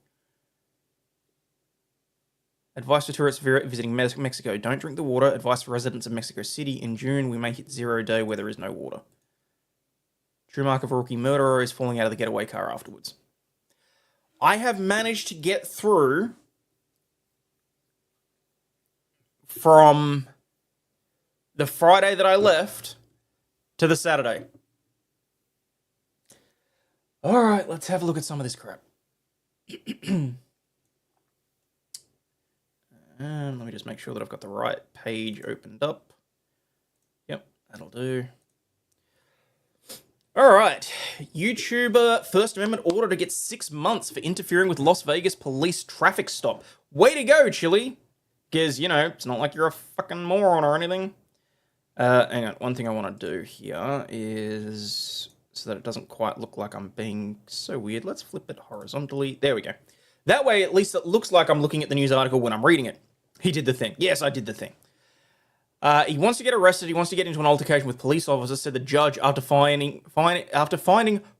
Advice for tourists visiting Mexico. Don't drink the water. Advice for residents of Mexico City. In June, we may hit 0 day where there is no water. True mark of a rookie murderer is falling out of the getaway car afterwards. I have managed to get through from the Friday that I left to the Saturday. All right, let's have a look at some of this crap. And let me just make sure that I've got the right page opened up. Yep, that'll do. All right. YouTuber First Amendment order to get 6 months for interfering with Las Vegas police traffic stop. Way to go, Chili. Because, you know, it's not like you're a fucking moron or anything. Hang on. One thing I want to do here is, so that it doesn't quite look like I'm being so weird, let's flip it horizontally. There we go. That way, at least it looks like I'm looking at the news article when I'm reading it. He did the thing. Yes, I did the thing. He wants to get arrested. He wants to get into an altercation with police officers, said the judge after finding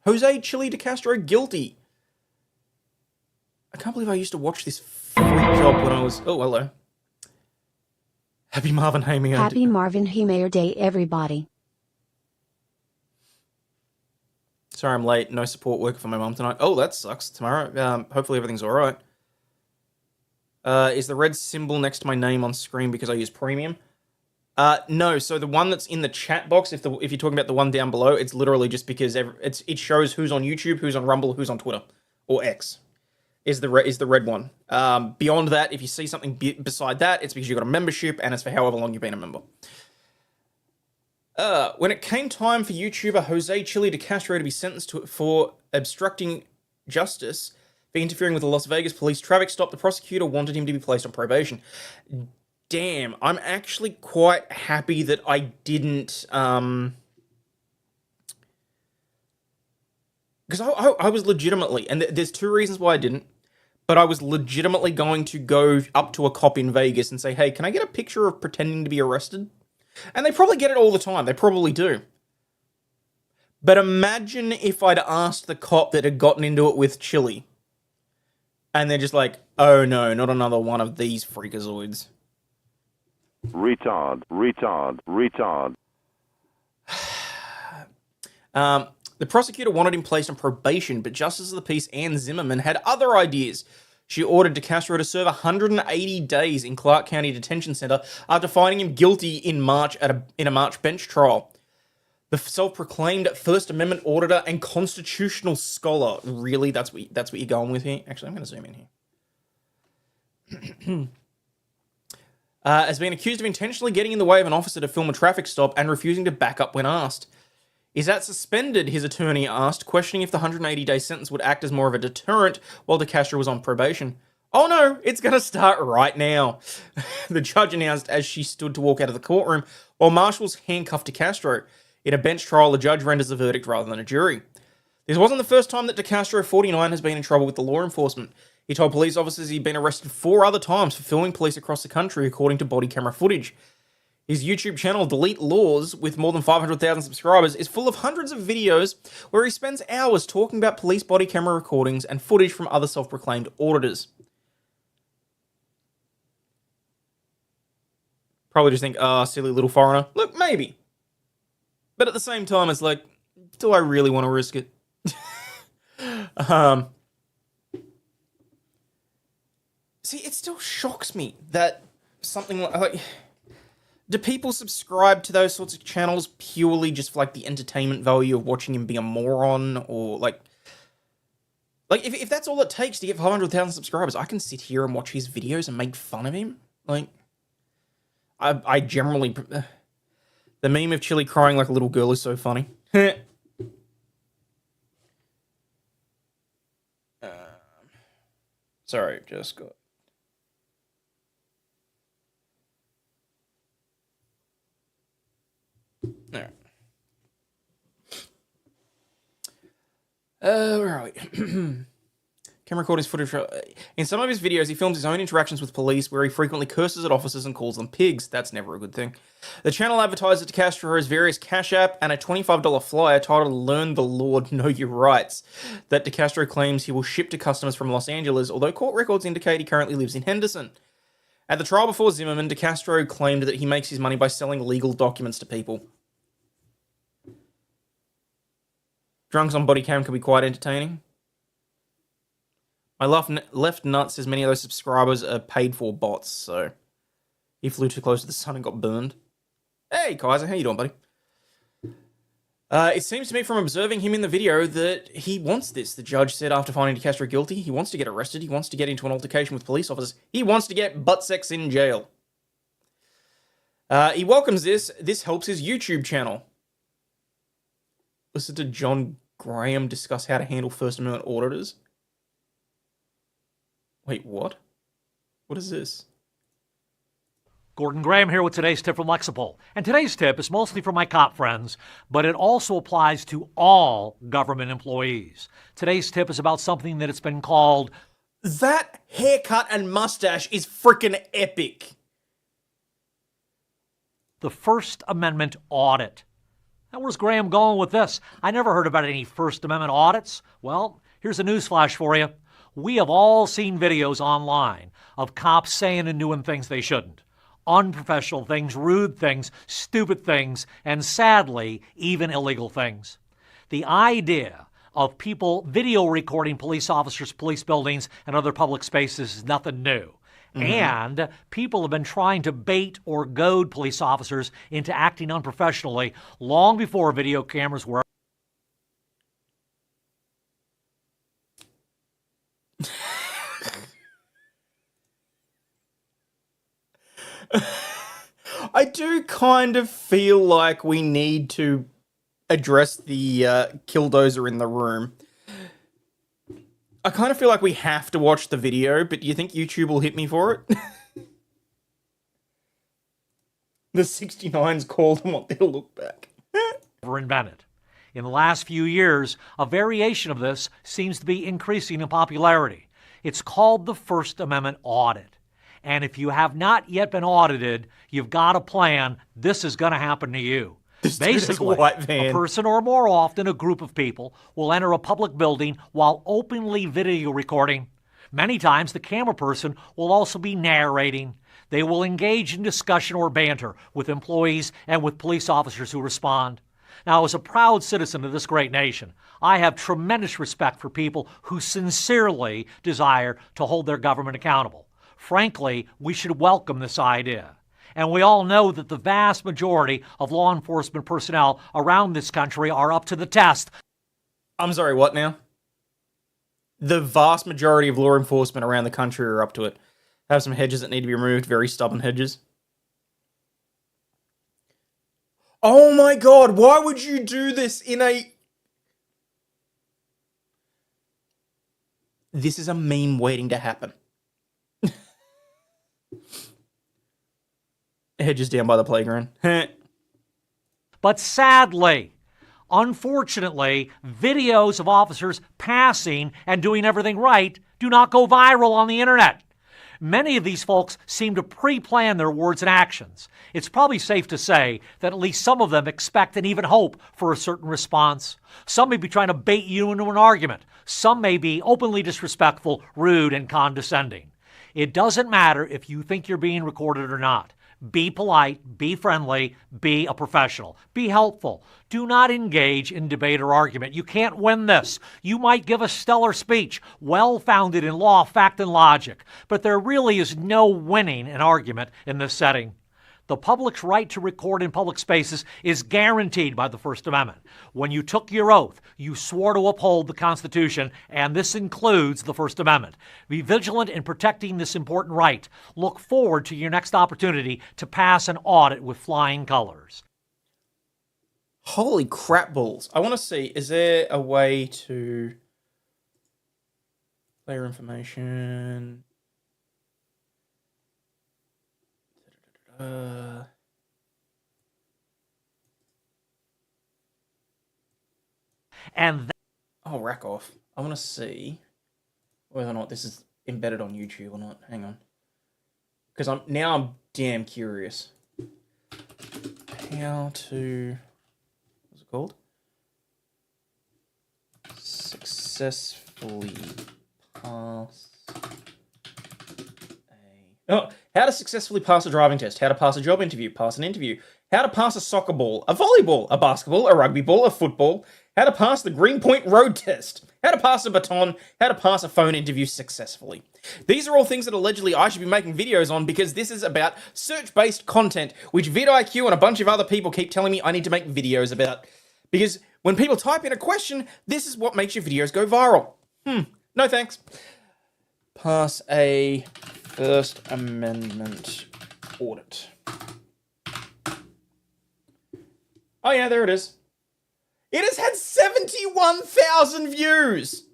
Jose Chili de Castro guilty. I can't believe I used to watch this freak job when I was... Oh, hello. Happy Marvin Hay Mayor. Happy Marvin Hay Mayor Day, everybody. Sorry I'm late. No support worker for my mum tonight. Oh, that sucks. Tomorrow, hopefully everything's all right. Is the red symbol next to my name on screen because I use premium? No, so the one that's in the chat box, if you're talking about the one down below, it's literally just because it shows who's on YouTube, who's on Rumble, who's on Twitter, or X, is the red one. Beyond that, if you see something beside that, it's because you've got a membership, and it's for however long you've been a member. When it came time for YouTuber Jose Chili de Castro to be sentenced for obstructing justice for interfering with the Las Vegas police traffic stop, the prosecutor wanted him to be placed on probation. Damn, I'm actually quite happy that I didn't, because I was legitimately, and there's 2 reasons why I didn't, but I was legitimately going to go up to a cop in Vegas and say, hey, can I get a picture of pretending to be arrested? And they probably get it all the time. They probably do. But imagine if I'd asked the cop that had gotten into it with Chili, and they're just like, oh no, not another one of these freakazoids. Retard, retard, retard. The prosecutor wanted him placed on probation, but Justice of the Peace Ann Zimmerman had other ideas. She ordered De Castro to serve 180 days in Clark County Detention Center after finding him guilty in March in a March bench trial. The self-proclaimed First Amendment auditor and constitutional scholar. Really? That's what you're going with here? Actually, I'm going to zoom in here. Has been accused of intentionally getting in the way of an officer to film a traffic stop and refusing to back up when asked. Is that suspended, his attorney asked, questioning if the 180-day sentence would act as more of a deterrent while De Castro was on probation. Oh no, it's going to start right now, the judge announced as she stood to walk out of the courtroom, while marshals handcuffed DeCastro. In a bench trial, the judge renders the verdict rather than a jury. This wasn't the first time that DeCastro, 49, has been in trouble with the law enforcement. He told police officers he'd been arrested 4 other times for filming police across the country, according to body camera footage. His YouTube channel, Delete Laws, with more than 500,000 subscribers, is full of hundreds of videos where he spends hours talking about police body camera recordings and footage from other self-proclaimed auditors. Probably just think, silly little foreigner. Look, maybe. But at the same time, it's like, do I really want to risk it? See, it still shocks me that something like... Do people subscribe to those sorts of channels purely just for, like, the entertainment value of watching him be a moron? Or, like if that's all it takes to get 500,000 subscribers, I can sit here and watch his videos and make fun of him? Like, I generally... The meme of Chili crying like a little girl is so funny. Sorry, just got... Alright. Where are we? Camera recordings footage. In some of his videos, he films his own interactions with police, where he frequently curses at officers and calls them pigs. That's never a good thing. The channel advertises DeCastro's various Cash App and a $25 flyer titled Learn the Lord, Know Your Rights, that DeCastro claims he will ship to customers from Los Angeles, although court records indicate he currently lives in Henderson. At the trial before Zimmerman, DeCastro claimed that he makes his money by selling legal documents to people. Drunks on body cam can be quite entertaining. My left nut says many of those subscribers are paid for bots, so he flew too close to the sun and got burned. Hey, Kaiser, how you doing, buddy? It seems to me from observing him in the video that he wants this. The judge said after finding DeCastro guilty, he wants to get arrested, he wants to get into an altercation with police officers, he wants to get butt sex in jail. He welcomes this. This helps his YouTube channel. Listen to John Graham discuss how to handle First Amendment auditors. Wait, what? What is this? Gordon Graham here with today's tip from Lexipol. And today's tip is mostly for my cop friends, but it also applies to all government employees. Today's tip is about something that it's been called... That haircut and mustache is freaking epic. The First Amendment audit. Now, where's Graham going with this? I never heard about any First Amendment audits. Well, here's a newsflash for you. We have all seen videos online of cops saying and doing things they shouldn't. Unprofessional things, rude things, stupid things, and sadly, even illegal things. The idea of people video recording police officers, police buildings, and other public spaces is nothing new. And people have been trying to bait or goad police officers into acting unprofessionally long before video cameras were. I do kind of feel like we need to address the killdozer in the room. I kind of feel like we have to watch the video, but do you think YouTube will hit me for it? The 69s called and want their look back. Invented. In the last few years, a variation of this seems to be increasing in popularity. It's called the First Amendment audit. And if you have not yet been audited, you've got a plan. This is going to happen to you. Basically, a person or more often a group of people will enter a public building while openly video recording. Many times, the camera person will also be narrating. They will engage in discussion or banter with employees and with police officers who respond. Now, as a proud citizen of this great nation, I have tremendous respect for people who sincerely desire to hold their government accountable. Frankly, we should welcome this idea. And we all know that the vast majority of law enforcement personnel around this country are up to the test. I'm sorry, what now? The vast majority of law enforcement around the country are up to it. Have some hedges that need to be removed, very stubborn hedges. Oh my god, why would you do this in a... This is a meme waiting to happen. Hedges down by the playground. But sadly, unfortunately, videos of officers passing and doing everything right do not go viral on the internet. Many of these folks seem to pre-plan their words and actions. It's probably safe to say that at least some of them expect and even hope for a certain response. Some may be trying to bait you into an argument. Some may be openly disrespectful, rude, and condescending. It doesn't matter if you think you're being recorded or not. Be polite, be friendly, be a professional, be helpful. Do not engage in debate or argument. You can't win this. You might give a stellar speech, well-founded in law, fact, and logic, but there really is no winning an argument in this setting. The public's right to record in public spaces is guaranteed by the First Amendment. When you took your oath, you swore to uphold the Constitution, and this includes the First Amendment. Be vigilant in protecting this important right. Look forward to your next opportunity to pass an audit with flying colors. Holy crap balls. I want to see, is there a way to player information? And Oh, rack off. I want to see whether or not this is embedded on YouTube or not. Hang on. Because I'm damn curious. How to... What's it called? Successfully pass how to successfully pass a driving test, how to pass a job interview, pass an interview, how to pass a soccer ball, a volleyball, a basketball, a rugby ball, a football, how to pass the Greenpoint Road test, how to pass a baton, how to pass a phone interview successfully. These are all things that allegedly I should be making videos on because this is about search-based content, which vidIQ and a bunch of other people keep telling me I need to make videos about. Because when people type in a question, this is what makes your videos go viral. No thanks. Pass a First Amendment audit. Oh yeah, there it is. It has had 71,000 views.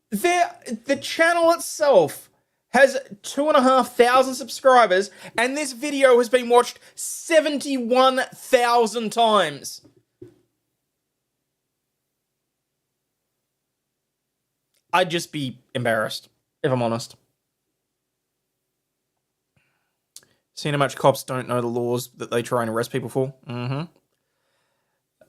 The channel itself has 2,500 subscribers, and this video has been watched 71,000 times. I'd just be embarrassed, if I'm honest. Seen how much cops don't know the laws that they try and arrest people for?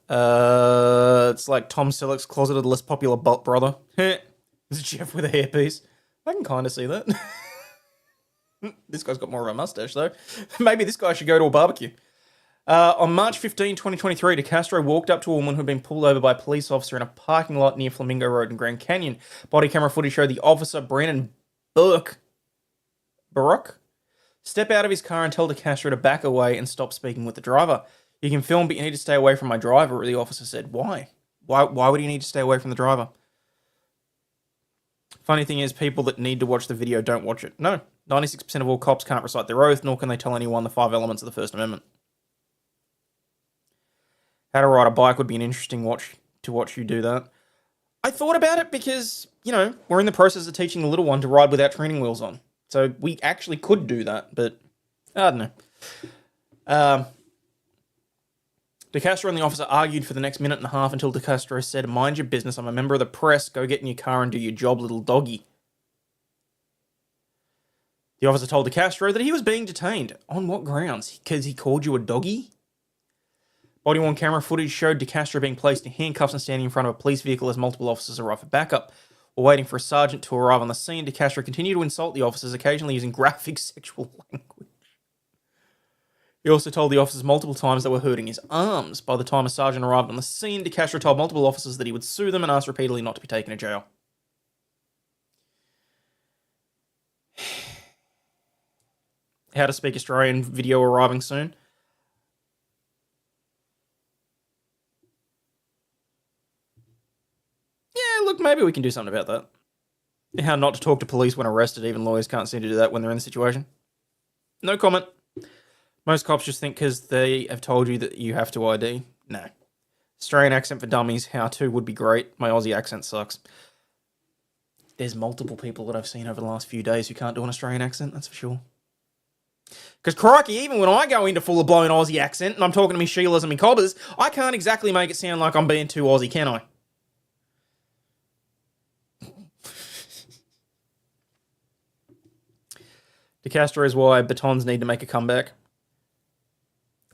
It's like Tom Selleck's closeted less popular brother. It's Jeff with a hairpiece. I can kind of see that. This guy's got more of a mustache, though. Maybe this guy should go to a barbecue. On March 15, 2023, DeCastro walked up to a woman who had been pulled over by a police officer in a parking lot near Flamingo Road in Grand Canyon. Body camera footage showed the officer, Brandon Baruch, step out of his car and tell DeCastro to back away and stop speaking with the driver. You can film, but you need to stay away from my driver, the officer said. Why? Why would he need to stay away from the driver? Funny thing is, people that need to watch the video don't watch it. No, 96% of all cops can't recite their oath, nor can they tell anyone the 5 elements of the First Amendment. How to ride a bike would be an interesting watch you do that. I thought about it because, you know, we're in the process of teaching the little one to ride without training wheels on. So we actually could do that, but I don't know. DeCastro and the officer argued for the next minute and a half until DeCastro said, "Mind your business, I'm a member of the press, go get in your car and do your job, little doggy." The officer told DeCastro that he was being detained. On what grounds? Because he called you a doggy? Body-worn camera footage showed DeCastro being placed in handcuffs and standing in front of a police vehicle as multiple officers arrived for backup. While waiting for a sergeant to arrive on the scene, DeCastro continued to insult the officers, occasionally using graphic sexual language. He also told the officers multiple times they were hurting his arms. By the time a sergeant arrived on the scene, DeCastro told multiple officers that he would sue them and asked repeatedly not to be taken to jail. How to speak Australian video arriving soon. Yeah, look, maybe we can do something about that. How not to talk to police when arrested. Even lawyers can't seem to do that when they're in the situation. No comment. Most cops just think because they have told you that you have to ID. No. Australian accent for dummies, how to would be great. My Aussie accent sucks. There's multiple people that I've seen over the last few days who can't do an Australian accent, that's for sure. Because crikey, even when I go into full-blown Aussie accent and I'm talking to me Sheilas and me Cobbers, I can't exactly make it sound like I'm being too Aussie, can I? DeCastro is why batons need to make a comeback.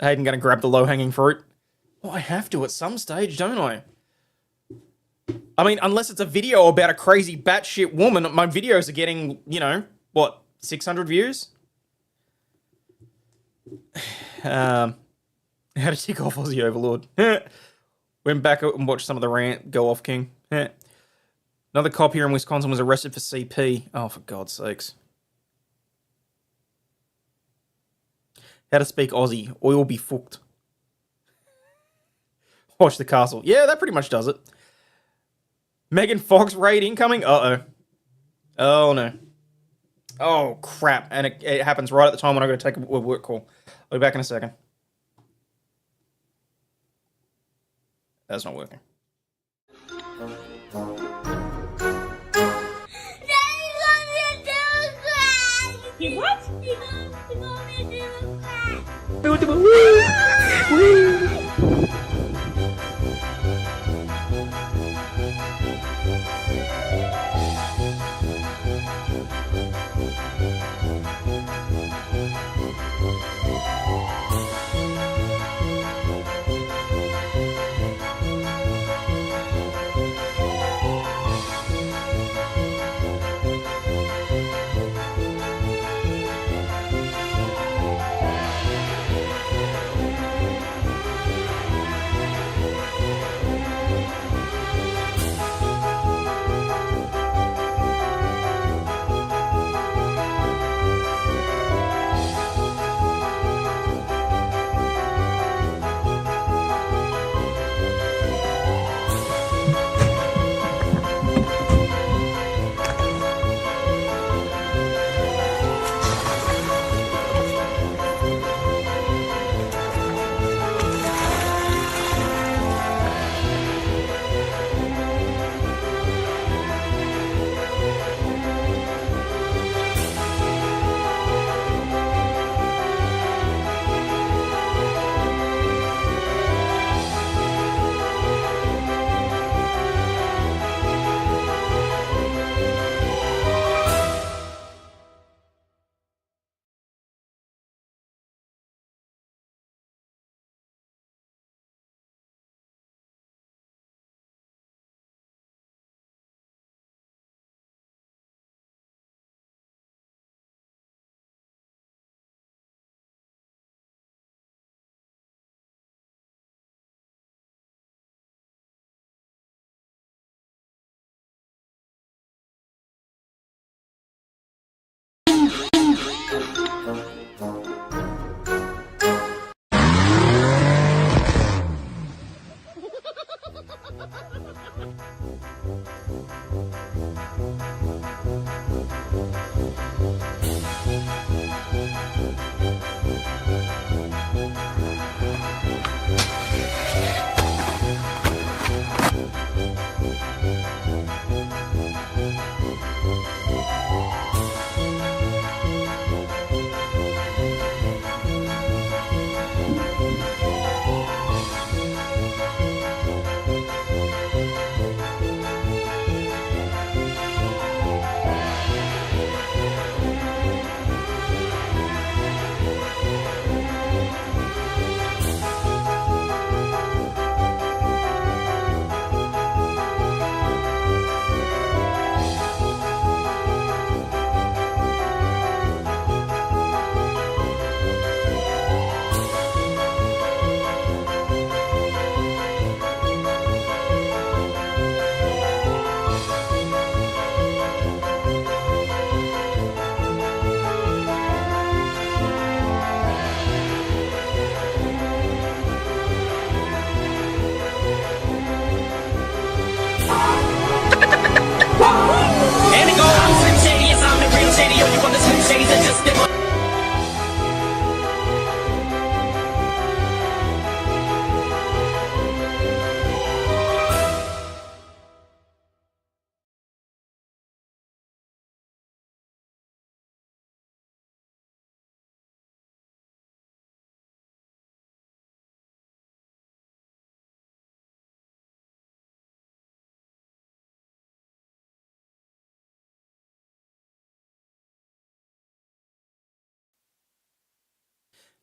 Hayden going to grab the low-hanging fruit. Well, I have to at some stage, don't I? I mean, unless it's a video about a crazy batshit woman, my videos are getting, you know, what, 600 views? How to tick off Aussie Overlaw'd. Went back and watched some of the rant go off, King. Another cop here in Wisconsin was arrested for CP. Oh, for God's sakes. How to speak Aussie. Oil be fucked. Watch the castle. Yeah, that pretty much does it. Megan Fox raid incoming? Uh-oh. Oh, no. Oh, crap. And it happens right at the time when I got to take a work call. I'll be back in a second. That's not working. What?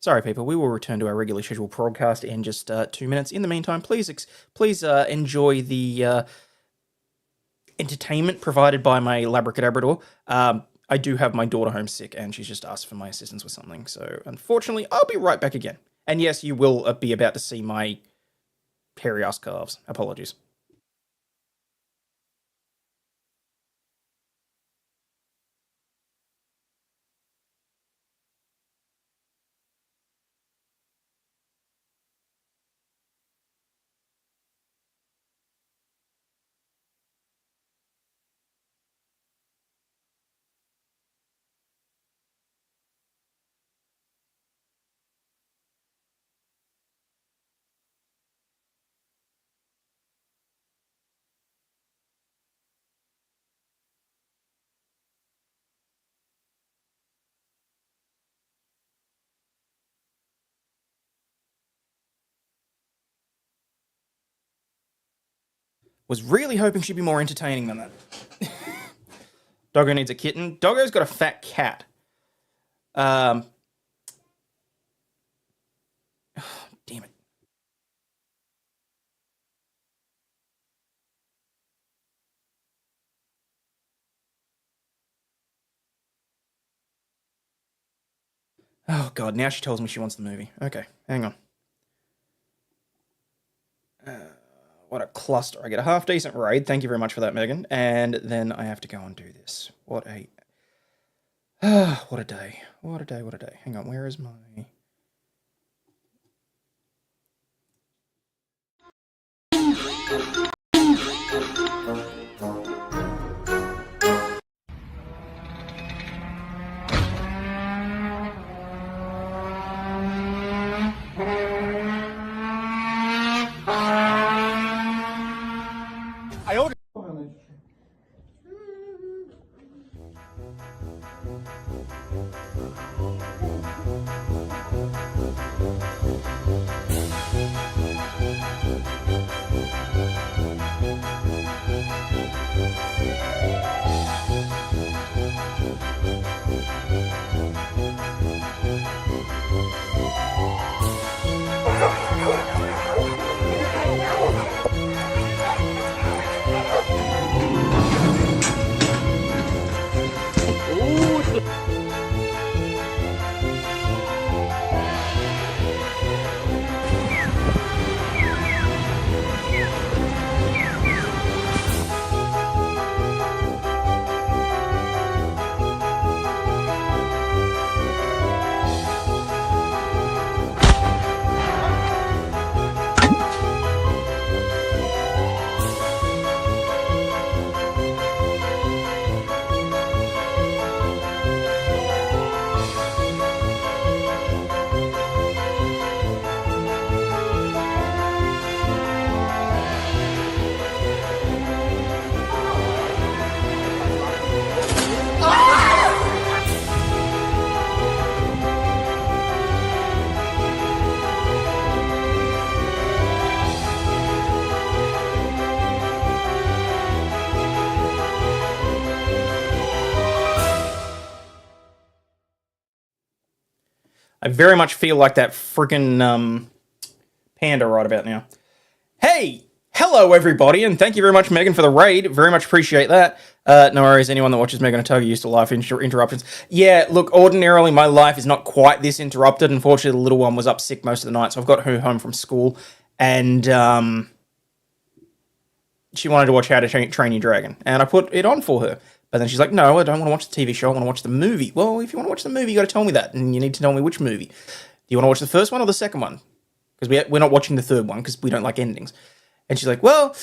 Sorry, people. We will return to our regularly scheduled broadcast in just 2 minutes. In the meantime, please enjoy the entertainment provided by my Labracadabrador. I do have my daughter homesick, and she's just asked for my assistance with something. So, unfortunately, I'll be right back again. And yes, you will be about to see my hairy ass calves. Apologies. Was really hoping she'd be more entertaining than that. Doggo needs a kitten. Doggo's got a fat cat. Damn it. Oh, God, now she tells me she wants the movie. Okay, hang on. What a cluster. I get a half-decent raid. Thank you very much for that, Megan. And then I have to go and do this. What a... what a day. What a day, what a day. Hang on, where is my... I very much feel like that freaking panda right about now. Hey! Hello, everybody, and thank you very much, Megan, for the raid. Very much appreciate that. No worries, anyone that watches Megan and Tuggy used to life interruptions. Yeah, look, ordinarily my life is not quite this interrupted. Unfortunately, the little one was up sick most of the night, so I've got her home from school, and she wanted to watch How to Train Your Dragon, and I put it on for her. But then she's like, no, I don't want to watch the TV show, I want to watch the movie. Well, if you want to watch the movie, you got to tell me that, and you need to tell me which movie. Do you want to watch the first one or the second one? Because we're not watching the third one, because we don't like endings. And she's like, well,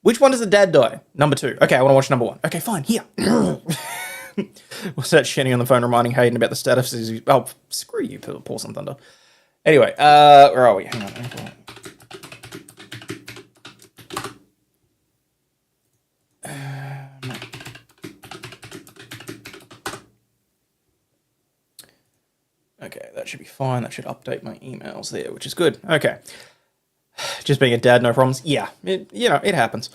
which one does the dad die? Number 2. Okay, I want to watch number 1. Okay, fine, here. We'll start shitting on the phone, reminding Hayden about the status. Oh, screw you, pour some thunder. Anyway, where are we? Hang on. Okay, that should be fine. That should update my emails there, which is good. Okay. Just being a dad, no problems. Yeah, it happens.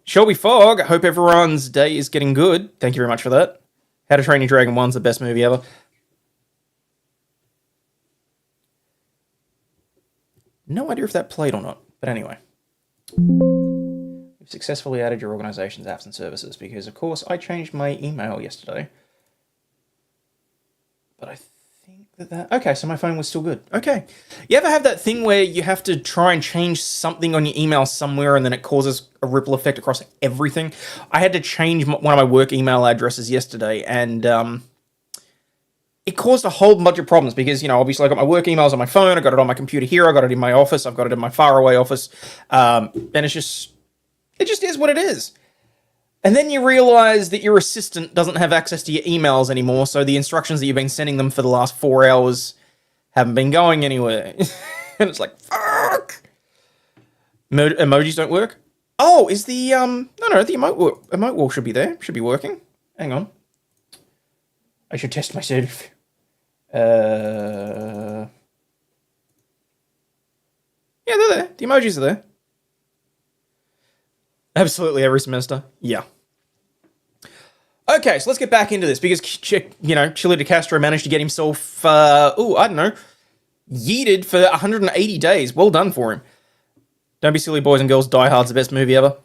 Shelby Fogg, I hope everyone's day is getting good. Thank you very much for that. How to Train Your Dragon 1's the best movie ever. No idea if that played or not, but anyway. You've successfully added your organization's apps and services because, of course, I changed my email yesterday. But I think that... Okay, so my phone was still good. Okay. You ever have that thing where you have to try and change something on your email somewhere and then it causes a ripple effect across everything? I had to change one of my work email addresses yesterday, and it caused a whole bunch of problems because, you know, obviously I got my work emails on my phone, I got it on my computer here, I got it in my office, I've got it in my faraway office, and it just is what it is. And then you realize that your assistant doesn't have access to your emails anymore, so the instructions that you've been sending them for the last 4 hours haven't been going anywhere. And it's like, fuck! Emojis don't work? Oh, is the, no, the emote wall should be there. Should be working. Hang on. I should test myself. Yeah, they're there. The emojis are there. Absolutely every semester. Yeah. Okay, so let's get back into this because, you know, Chili DeCastro managed to get himself, I don't know, yeeted for 180 days. Well done for him. Don't be silly, boys and girls. Die Hard's the best movie ever.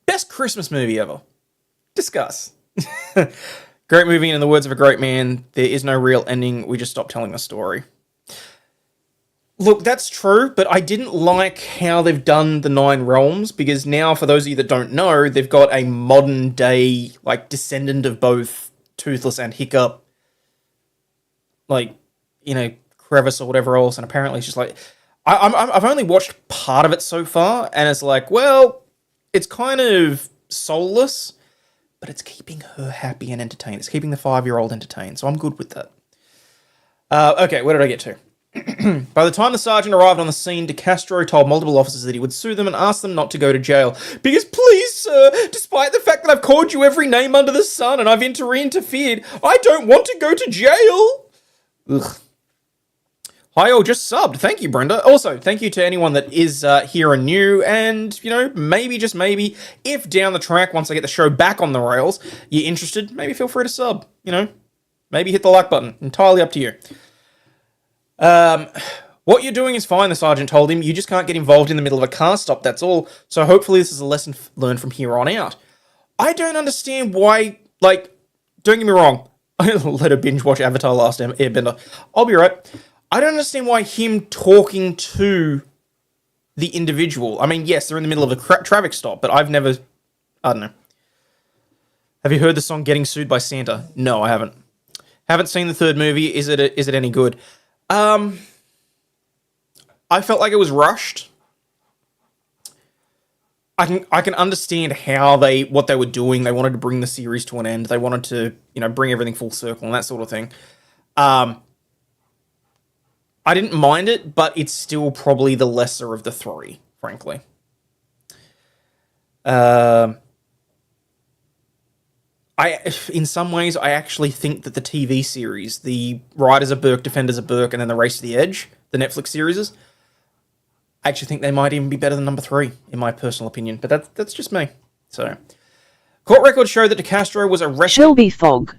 Best Christmas movie ever. Discuss. Great movie, and in the words of a great man, there is no real ending. We just stop telling the story. Look, that's true, but I didn't like how they've done the Nine Realms, because now, for those of you that don't know, they've got a modern-day, like, descendant of both Toothless and Hiccup, like, you know, Crevice or whatever else, and apparently it's just like... I've only watched part of it so far, and it's like, well, it's kind of soulless, but it's keeping her happy and entertained. It's keeping the 5-year-old entertained, so I'm good with that. Okay, where did I get to? By the time the sergeant arrived on the scene, DeCastro told multiple officers that he would sue them and ask them not to go to jail. Because please, sir, despite the fact that I've called you every name under the sun and I've interfered, I don't want to go to jail. Ugh. Hi all, just subbed. Thank you, Brenda. Also, thank you to anyone that is here and new, and, you know, maybe, just maybe, if down the track, once I get the show back on the rails, you're interested, maybe feel free to sub, you know. Maybe hit the like button. Entirely up to you. What you're doing is fine, the sergeant told him. You just can't get involved in the middle of a car stop, that's all. So hopefully this is a lesson learned from here on out. I don't understand why, like, don't get me wrong. I let her binge watch Avatar Last Airbender. I'll be right. I don't understand why him talking to the individual. I mean, yes, they're in the middle of a traffic stop, but I've never... I don't know. Have you heard the song Getting Sued by Santa? No, I haven't. Haven't seen the third movie. Is it any good? I felt like it was rushed. I can understand how what they were doing. They wanted to bring the series to an end. They wanted to, you know, bring everything full circle and that sort of thing. I didn't mind it, but it's still probably the lesser of the three, frankly. In some ways, I actually think that the TV series, the Riders of Berk, Defenders of Berk, and then the Race to the Edge, the Netflix series, I actually think they might even be better than number 3, in my personal opinion. But that's just me. So, court records show that DeCastro was arrested... Shelby Fogg.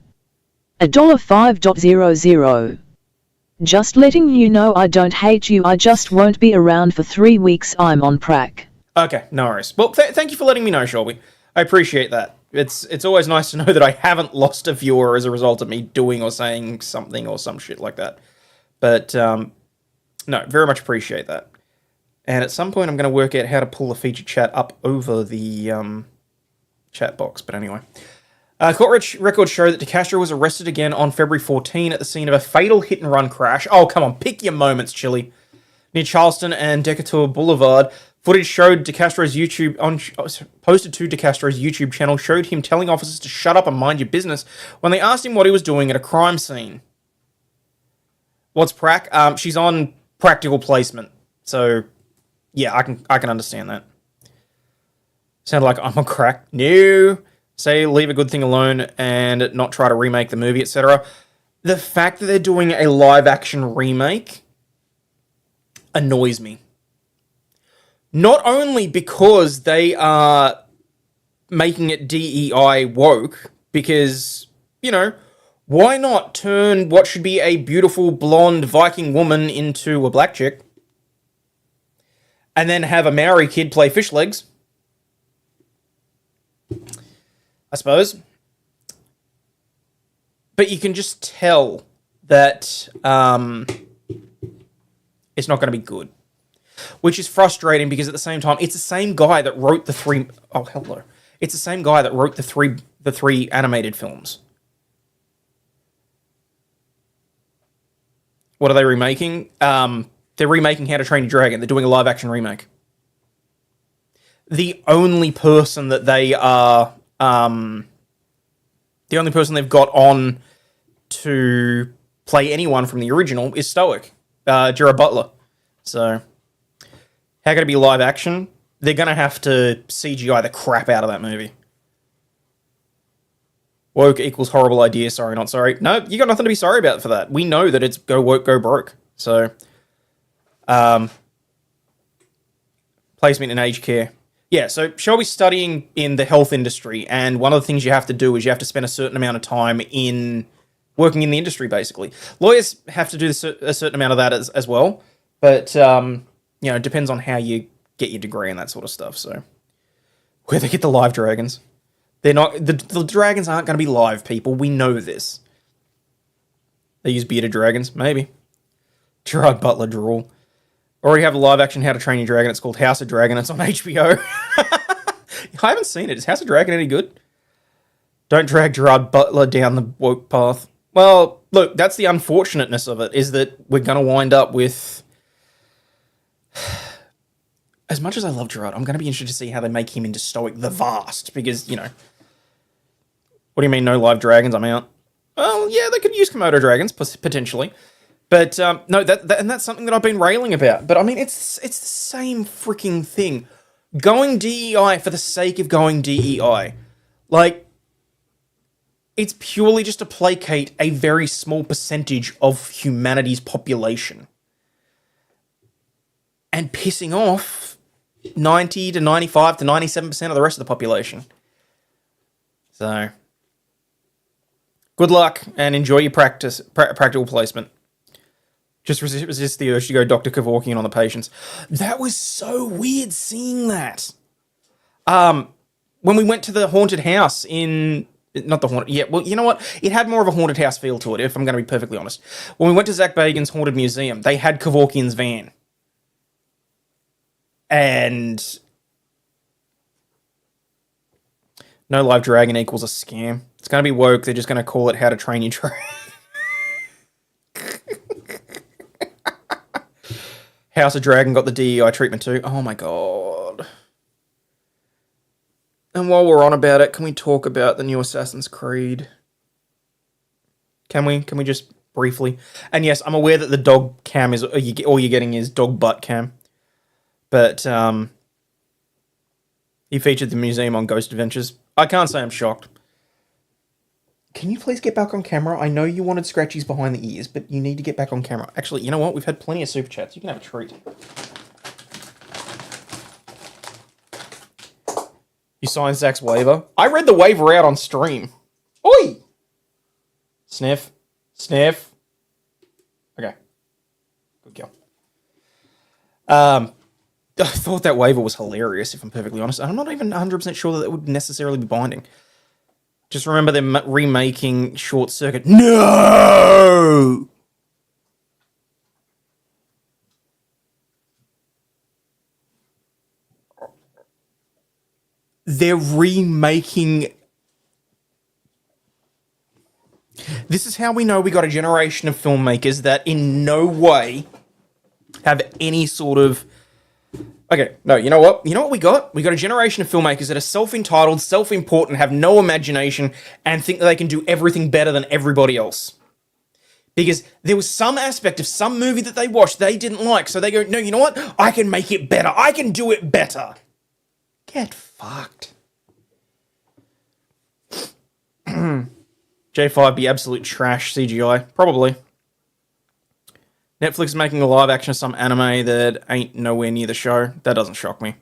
$5.00. Just letting you know I don't hate you, I just won't be around for 3 weeks, I'm on prac. Okay, no worries. Well, thank you for letting me know, Shelby. I appreciate that. It's always nice to know that I haven't lost a viewer as a result of me doing or saying something or some shit like that. But, no, very much appreciate that. And at some point I'm going to work out how to pull the feature chat up over the chat box. But anyway. Court records show that DeCastro was arrested again on February 14 at the scene of a fatal hit-and-run crash. Oh, come on, pick your moments, Chili. Near Charleston and Decatur Boulevard. Footage showed posted to DeCastro's YouTube channel showed him telling officers to shut up and mind your business when they asked him what he was doing at a crime scene. What's prac? She's on practical placement. So, yeah, I can understand that. Sounded like I'm on crack. No. Say leave a good thing alone and not try to remake the movie, etc. The fact that they're doing a live-action remake annoys me. Not only because they are making it DEI woke, because, you know, why not turn what should be a beautiful blonde Viking woman into a black chick? and then have a Maori kid play fish legs. I suppose. But you can just tell that it's not going to be good. Which is frustrating because at the same time, it's the same guy that wrote the three... Oh, hello. It's the same guy that wrote the three animated films. What are they remaking? They're remaking How to Train Your Dragon. They're doing a live-action remake. The only person that they are... the only person they've got on to play anyone from the original is Stoic, Gerard Butler. So, how can it be live action? They're going to have to CGI the crap out of that movie. Woke equals horrible idea. Sorry, not sorry. No, you got nothing to be sorry about for that. We know that it's go woke, go broke. So, placement in aged care. Yeah, so Shelby's studying in the health industry, and one of the things you have to do is you have to spend a certain amount of time in working in the industry, basically. Lawyers have to do a certain amount of that as well, but, it depends on how you get your degree and that sort of stuff, so. Where they get the live dragons. They're not, the dragons aren't going to be live, people. We know this. They use bearded dragons, maybe. Gerard Butler drool. Already have a live-action How to Train Your Dragon. It's called House of Dragon. It's on HBO. I haven't seen it. Is House of Dragon any good? Don't drag Gerard Butler down the woke path. Well, look, that's the unfortunateness of it, is that we're going to wind up with... As much as I love Gerard, I'm going to be interested to see how they make him into Stoic the Vast, because, What do you mean, no live dragons? I'm out. Well, yeah, they could use Komodo dragons, potentially. But, no, and that's something that I've been railing about. But, I mean, it's the same freaking thing. Going DEI for the sake of going DEI. Like, it's purely just to placate a very small percentage of humanity's population. And pissing off 90 to 95 to 97% of the rest of the population. So, good luck and enjoy your practical placement. Just resist the urge to go Dr. Kevorkian on the patients. That was so weird seeing that. When we went to the haunted house in... Not the haunted... Yeah, well, you know what? It had more of a haunted house feel to it, if I'm going to be perfectly honest. When we went to Zach Bagan's Haunted Museum, they had Kevorkian's van. And... No live dragon equals a scam. It's going to be woke. They're just going to call it How to Train Your Dragon. House of Dragon got the DEI treatment too. Oh my god. And while we're on about it, can we talk about the new Assassin's Creed? Can we? Can we just briefly? And yes, I'm aware that the dog cam is... all you're getting is dog butt cam. But, he featured the museum on Ghost Adventures. I can't say I'm shocked. Can you please get back on camera? I know you wanted scratchies behind the ears, but you need to get back on camera. Actually, you know what? We've had plenty of super chats. You can have a treat. You signed Zach's waiver? I read the waiver out on stream. Oi! Sniff. Sniff. Okay. Good girl. I thought that waiver was hilarious, if I'm perfectly honest. I'm not even 100% sure that it would necessarily be binding. Just remember them remaking Short Circuit. No! They're remaking... This is how we know we got a generation of filmmakers that in no way have any sort of... Okay, no, you know what? You know what we got? We got a generation of filmmakers that are self-entitled, self-important, have no imagination, and think that they can do everything better than everybody else. Because there was some aspect of some movie that they watched they didn't like, so they go, no, you know what? I can make it better. I can do it better. Get fucked. J5 be absolute trash CGI. Probably. Netflix is making a live action of some anime that ain't nowhere near the show. That doesn't shock me.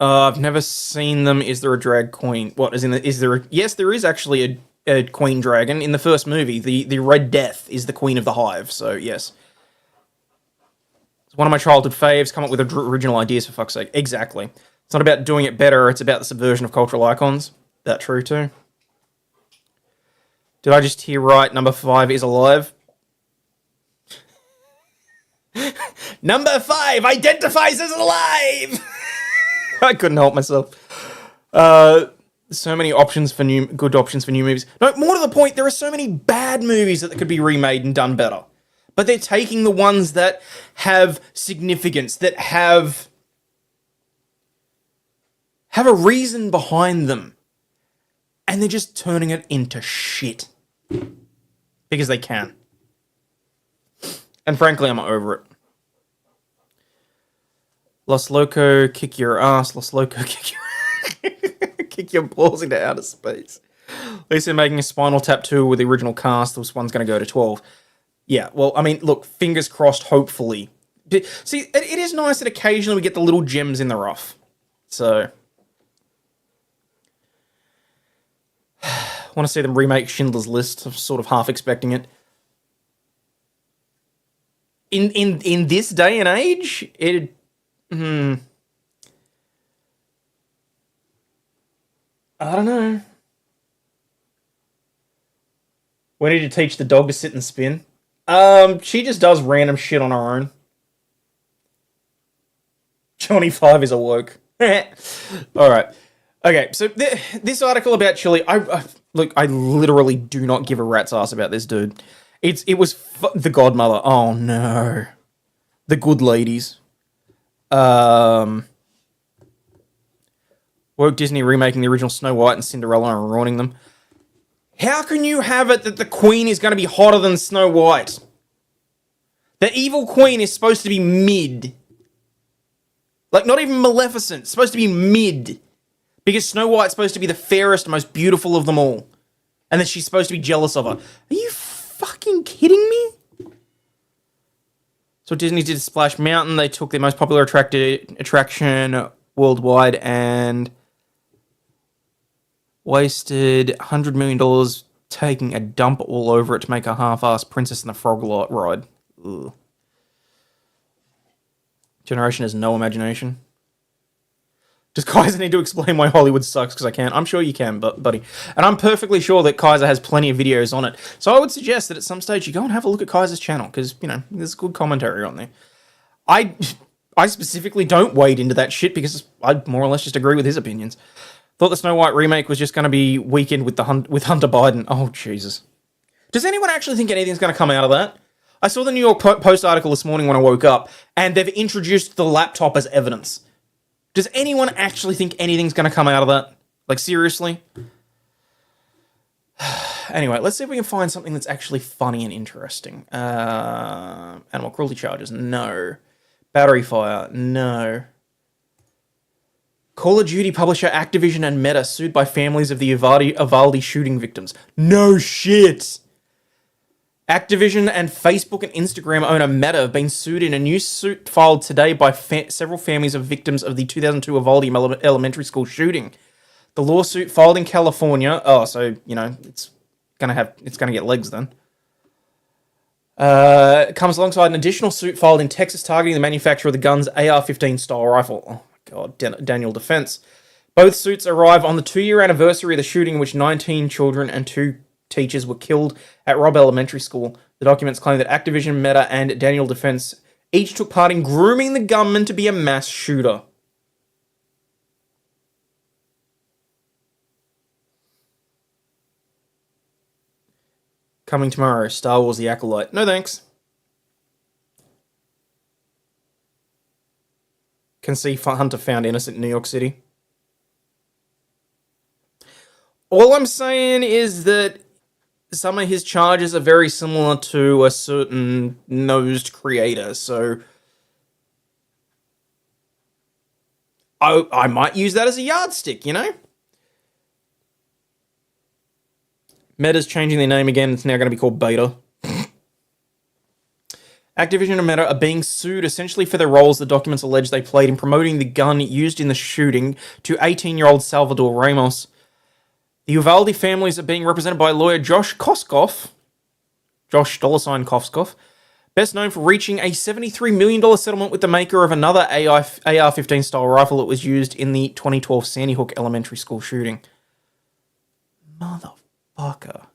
I've never seen them. Is there a drag queen? What, is there a... Yes, there is actually a queen dragon in the first movie. The Red Death is the queen of the hive, so yes. one of my childhood faves. Come up with original ideas, for fuck's sake. Exactly. It's not about doing it better. It's about the subversion of cultural icons. That true too. Did I just hear right? Number 5 is alive. Number 5 identifies as alive. I couldn't help myself. So many options for good options for new movies. No, more to the point, there are so many bad movies that could be remade and done better. But they're taking the ones that have significance, that have a reason behind them. And they're just turning it into shit. Because they can. And frankly, I'm over it. Los Loco, kick your ass. Los Loco, kick your balls into outer space. At least they're making a Spinal Tap 2 with the original cast. This one's going to go to 12. Yeah, well, I mean, look, fingers crossed, hopefully. See, it is nice that occasionally we get the little gems in the rough. So, I want to see them remake Schindler's List. I'm sort of half expecting it. In this day and age, I don't know. When did you teach the dog to sit and spin? She just does random shit on her own. Johnny 5 is awoke. Alright. Okay, so this article about Chile, look, I literally do not give a rat's ass about this dude. It was the Godmother. Oh no. The good ladies. Woke Disney remaking the original Snow White and Cinderella and ruining them. How can you have it that the Queen is going to be hotter than Snow White? The evil Queen is supposed to be mid. Like, not even Maleficent. It's supposed to be mid. Because Snow White's supposed to be the fairest, most beautiful of them all. And that she's supposed to be jealous of her. Are you fucking kidding me? So Disney did Splash Mountain. They took their most popular attraction worldwide and wasted $100 million taking a dump all over it to make a half-assed Princess and the Frog ride. Ugh. Generation has no imagination. Does Kaiser need to explain why Hollywood sucks? Because I can. I'm sure you can, buddy. And I'm perfectly sure that Kaiser has plenty of videos on it. So I would suggest that at some stage you go and have a look at Kaiser's channel, because, you know, there's good commentary on there. I specifically don't wade into that shit because I more or less just agree with his opinions. Thought the Snow White remake was just going to be Weekend with Hunter Biden. Oh, Jesus. Does anyone actually think anything's going to come out of that? I saw the New York Post article this morning when I woke up, and they've introduced the laptop as evidence. Does anyone actually think anything's going to come out of that? Like, seriously? Anyway, let's see if we can find something that's actually funny and interesting. Animal cruelty charges? No. Battery fire? No. Call of Duty publisher Activision and Meta sued by families of the Uvalde shooting victims. No shit! Activision and Facebook and Instagram owner Meta have been sued in a new suit filed today by several families of victims of the 2002 Uvalde elementary school shooting. The lawsuit filed in California. Oh, so, you know, it's gonna get legs then. Comes alongside an additional suit filed in Texas targeting the manufacturer of the gun's AR-15 style rifle. Oh my god, Daniel Defense. Both suits arrive on the 2-year anniversary of the shooting in which 19 children and 2 teachers were killed at Robb Elementary School. The documents claim that Activision, Meta, and Daniel Defense each took part in grooming the gunman to be a mass shooter. Coming tomorrow, Star Wars The Acolyte. No thanks. Can see Hunter found innocent in New York City. All I'm saying is that some of his charges are very similar to a certain nosed creator, so I might use that as a yardstick, you know? Meta's changing their name again. It's now going to be called Beta. Activision and Meta are being sued essentially for their roles the documents allege they played in promoting the gun used in the shooting to 18-year-old Salvador Ramos. The Uvalde families are being represented by lawyer Josh Koskoff, Josh $Koskoff, Best known for reaching a $73 million settlement with the maker of another AR-15 style rifle that was used in the 2012 Sandy Hook Elementary School shooting. Motherfucker.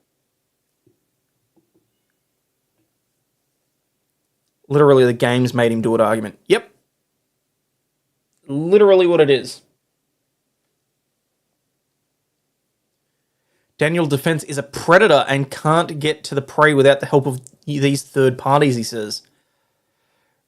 Literally, the game's made him do it argument. Yep. Literally what it is. Daniel Defense is a predator and can't get to the prey without the help of these third parties, he says.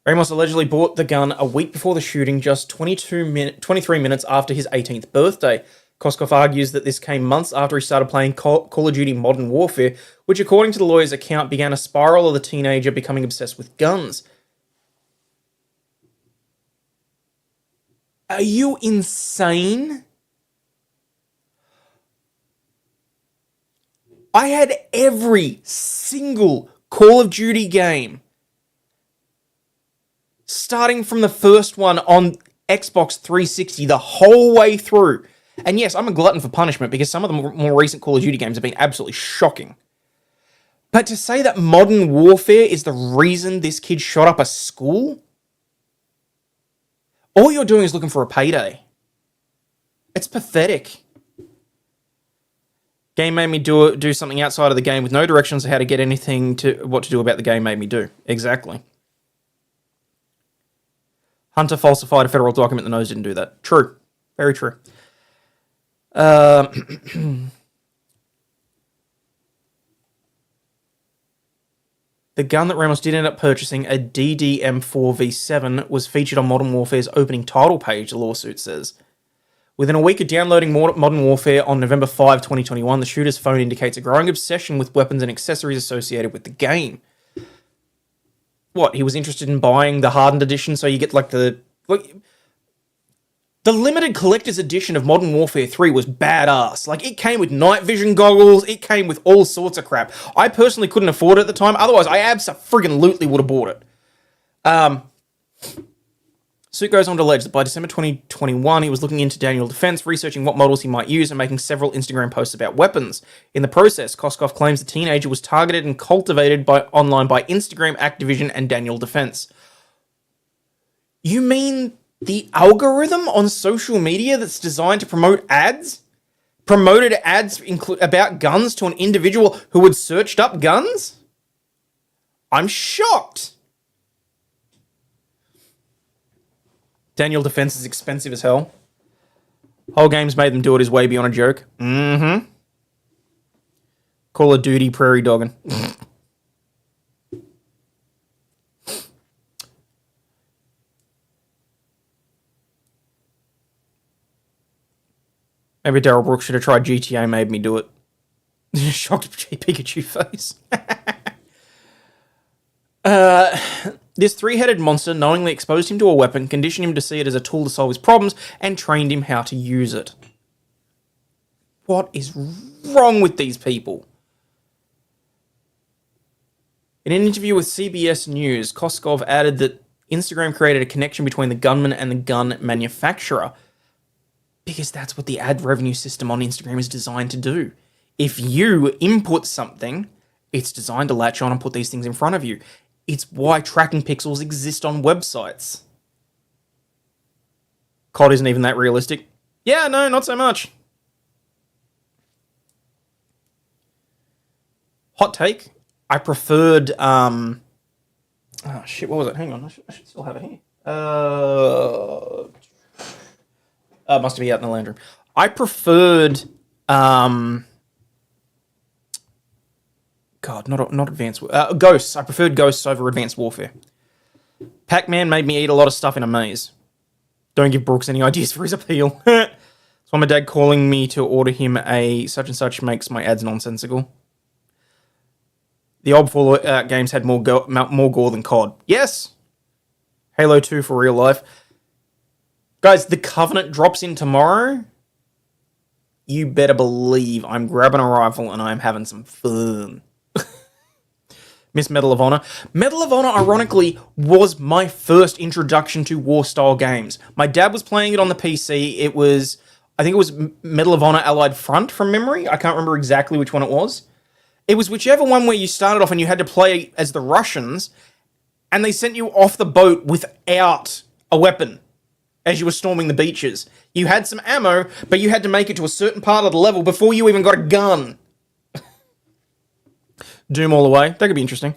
Ramos allegedly bought the gun a week before the shooting, just 23 minutes after his 18th birthday. Koskov argues that this came months after he started playing Call of Duty Modern Warfare, which according to the lawyer's account began a spiral of the teenager becoming obsessed with guns. Are you insane? I had every single Call of Duty game, starting from the first one on Xbox 360 the whole way through. And yes, I'm a glutton for punishment because some of the more recent Call of Duty games have been absolutely shocking. But to say that Modern Warfare is the reason this kid shot up a school? All you're doing is looking for a payday. It's pathetic. Game made me do something outside of the game with no directions on how to get anything to what to do about the game made me do. Exactly. Hunter falsified a federal document. The nose didn't do that. True. Very true. The gun that Ramos did end up purchasing, a DDM4V7, was featured on Modern Warfare's opening title page, the lawsuit says. Within a week of downloading Modern Warfare on November 5, 2021, the shooter's phone indicates a growing obsession with weapons and accessories associated with the game. What, he was interested in buying the hardened edition so you get the limited collector's edition of Modern Warfare 3 was badass. Like, it came with night vision goggles, it came with all sorts of crap. I personally couldn't afford it at the time, otherwise I abso-friggin-lutely would have bought it. Suit goes on to allege that by December 2021, he was looking into Daniel Defense, researching what models he might use, and making several Instagram posts about weapons. In the process, Koskov claims the teenager was targeted and cultivated online by Instagram, Activision, and Daniel Defense. You mean the algorithm on social media that's designed to promote ads? Promoted ads about guns to an individual who had searched up guns? I'm shocked. Daniel Defense is expensive as hell. Whole game's made them do it is way beyond a joke. Mm-hmm. Call of Duty prairie dogging. Maybe Daryl Brooks should have tried GTA, made me do it. Shocked Pikachu face. This three-headed monster knowingly exposed him to a weapon, conditioned him to see it as a tool to solve his problems, and trained him how to use it. What is wrong with these people? In an interview with CBS News, Koskov added that Instagram created a connection between the gunman and the gun manufacturer, because that's what the ad revenue system on Instagram is designed to do. If you input something, it's designed to latch on and put these things in front of you. It's why tracking pixels exist on websites. COD isn't even that realistic. Yeah, no, not so much. Hot take. I preferred, oh shit, what was it? Hang on, I should still have it here. Must be out in the lounge room. I preferred, God, not Advanced Ghosts. I preferred Ghosts over Advanced Warfare. Pac-Man made me eat a lot of stuff in a maze. Don't give Brooks any ideas for his appeal. That's why my dad calling me to order him a such and such makes my ads nonsensical. The old Fallout games had more gore than COD. Yes! Halo 2 for real life. Guys, the Covenant drops in tomorrow. You better believe I'm grabbing a rifle and I'm having some fun. Miss Medal of Honor. Medal of Honor, ironically, was my first introduction to war-style games. My dad was playing it on the PC. I think it was Medal of Honor Allied Front from memory. I can't remember exactly which one it was. It was whichever one where you started off and you had to play as the Russians, and they sent you off the boat without a weapon as you were storming the beaches. You had some ammo, but you had to make it to a certain part of the level before you even got a gun. Doom all the way. That could be interesting.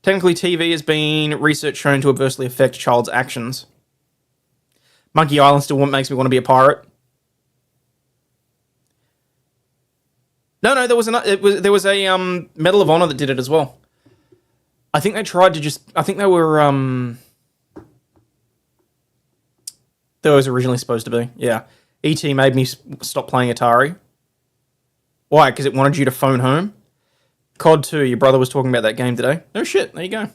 Technically, TV has been research shown to adversely affect child's actions. Monkey Island still makes me want to be a pirate. No, there was a Medal of Honor that did it as well. I think they tried to just. I think they were. That was originally supposed to be. Yeah, ET made me stop playing Atari. Why? Because it wanted you to phone home. COD 2. Your brother was talking about that game today. No shit. There you go.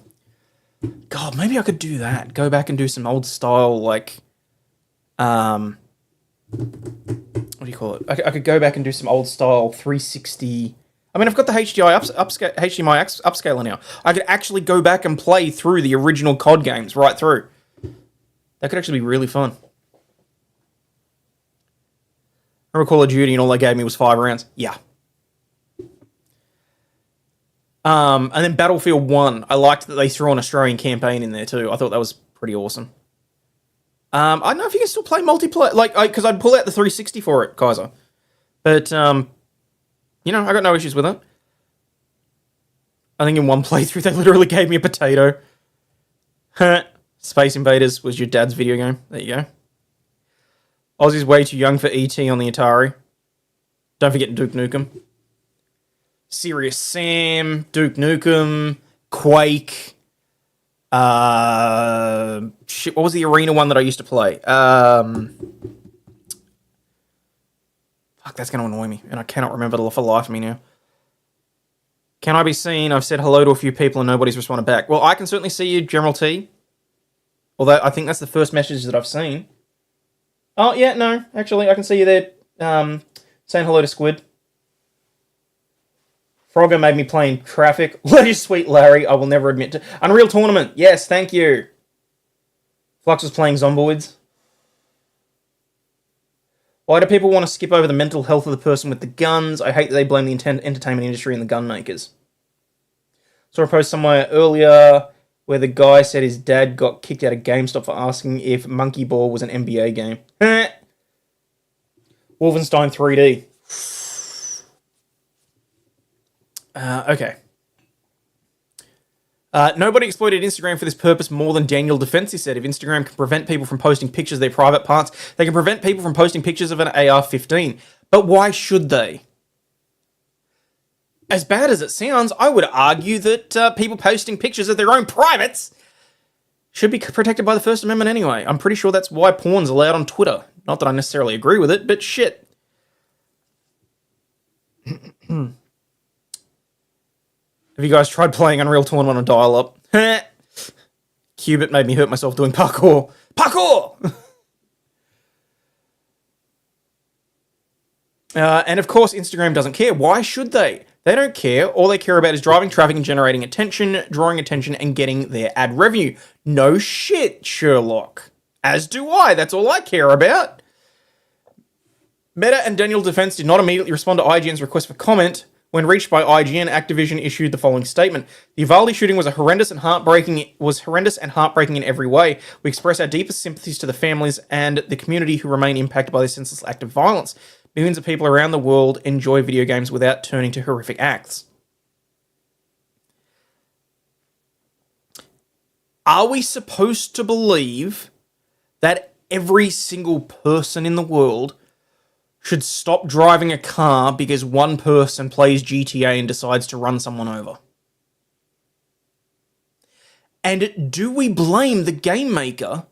God, maybe I could do that. Go back and do some old style like. What do you call it? I could go back and do some old style 360. I mean, I've got the HDMI upscaler now. I could actually go back and play through the original COD games right through. That could actually be really fun. I remember Call of Duty and all they gave me was 5 rounds. Yeah. And then Battlefield 1. I liked that they threw an Australian campaign in there too. I thought that was pretty awesome. I don't know if you can still play multiplayer, because I'd pull out the 360 for it, Kaiser. But, I got no issues with it. I think in one playthrough they literally gave me a potato. Space Invaders was your dad's video game. There you go. Aussie's way too young for ET on the Atari. Don't forget Duke Nukem. Serious Sam, Duke Nukem, Quake. Shit, what was the arena one that I used to play? Fuck, that's going to annoy me, and I cannot remember for the life of me now. Can I be seen? I've said hello to a few people and nobody's responded back. Well, I can certainly see you, General T. Although I think that's the first message that I've seen. Oh, yeah, no, actually, I can see you there saying hello to Squid. Frogger made me play in traffic. Let you sweet Larry, I will never admit to. Unreal Tournament, yes, thank you. Flux was playing Zomboids. Why do people want to skip over the mental health of the person with the guns? I hate that they blame the entertainment industry and the gun makers. Saw a post somewhere earlier where the guy said his dad got kicked out of GameStop for asking if Monkey Ball was an NBA game. Wolfenstein 3D. Okay. Nobody exploited Instagram for this purpose more than Daniel Defense. He said if Instagram can prevent people from posting pictures of their private parts, they can prevent people from posting pictures of an AR-15. But why should they? As bad as it sounds, I would argue that people posting pictures of their own privates should be protected by the First Amendment anyway. I'm pretty sure that's why porn's allowed on Twitter. Not that I necessarily agree with it, but shit. Have you guys tried playing Unreal Tournament on a dial-up? Qubit made me hurt myself doing parkour. Parkour! And of course, Instagram doesn't care. Why should they? They don't care. All they care about is driving traffic and generating attention, drawing attention, and getting their ad revenue. No shit, Sherlock. As do I. That's all I care about. Meta and Daniel Defense did not immediately respond to IGN's request for comment. When reached by IGN, Activision issued the following statement. The Uvalde shooting was horrendous and heartbreaking in every way. We express our deepest sympathies to the families and the community who remain impacted by this senseless act of violence. Millions of people around the world enjoy video games without turning to horrific acts. Are we supposed to believe that every single person in the world should stop driving a car because one person plays GTA and decides to run someone over? And do we blame the game maker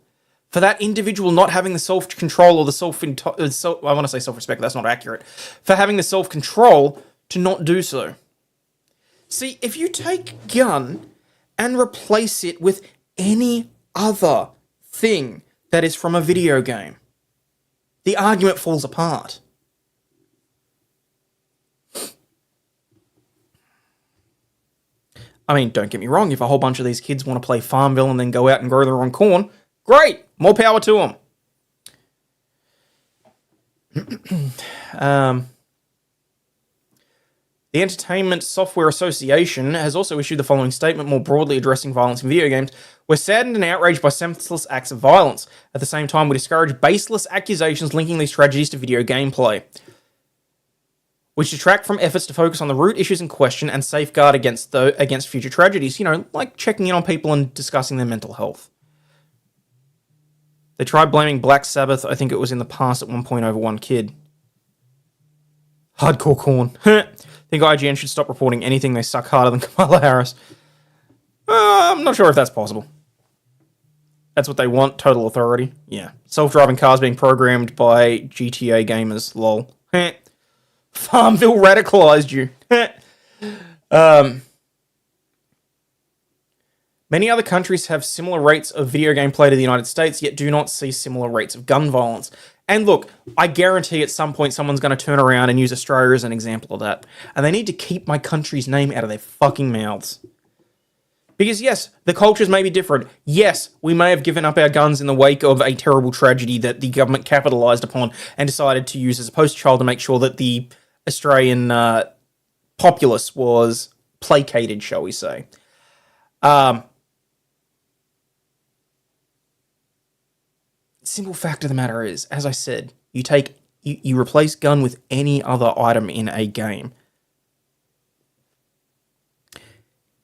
for that individual not having the self-control or the I want to say self-respect, but that's not accurate, for having the self-control to not do so? See, if you take gun and replace it with any other thing that is from a video game, the argument falls apart. I mean, don't get me wrong, if a whole bunch of these kids want to play Farmville and then go out and grow their own corn, great, more power to them. The Entertainment Software Association has also issued the following statement more broadly addressing violence in video games. We're saddened and outraged by senseless acts of violence. At the same time, we discourage baseless accusations linking these tragedies to video gameplay, which detract from efforts to focus on the root issues in question and safeguard against future tragedies. You know, like checking in on people and discussing their mental health. They tried blaming Black Sabbath, I think it was in the past at one point, over one kid. Hardcore corn. Think IGN should stop reporting anything they suck harder than Kamala Harris. I'm not sure if that's possible. That's what they want, total authority. Yeah. Self-driving cars being programmed by GTA gamers, lol. Farmville radicalized you. Many other countries have similar rates of video game play to the United States, yet do not see similar rates of gun violence. And look, I guarantee at some point someone's going to turn around and use Australia as an example of that. And they need to keep my country's name out of their fucking mouths. Because yes, the cultures may be different. Yes, we may have given up our guns in the wake of a terrible tragedy that the government capitalised upon and decided to use as a poster child to make sure that the Australian populace was placated, shall we say. Simple fact of the matter is, as I said, you replace gun with any other item in a game.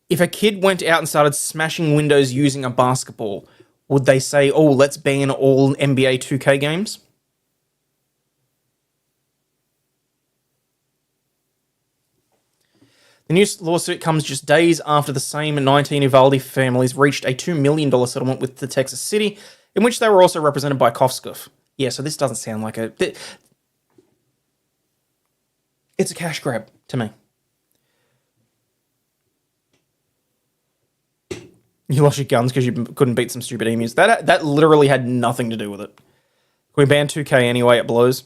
If a kid went out and started smashing windows using a basketball, would they say, oh, let's ban all NBA 2K games? The new lawsuit comes just days after the same 19 Uvalde families reached a $2 million settlement with the Texas city, in which they were also represented by Kofskuff. Yeah, so this doesn't sound like it's a cash grab to me. You lost your guns because you couldn't beat some stupid emus. That literally had nothing to do with it. Can we ban 2K anyway? It blows.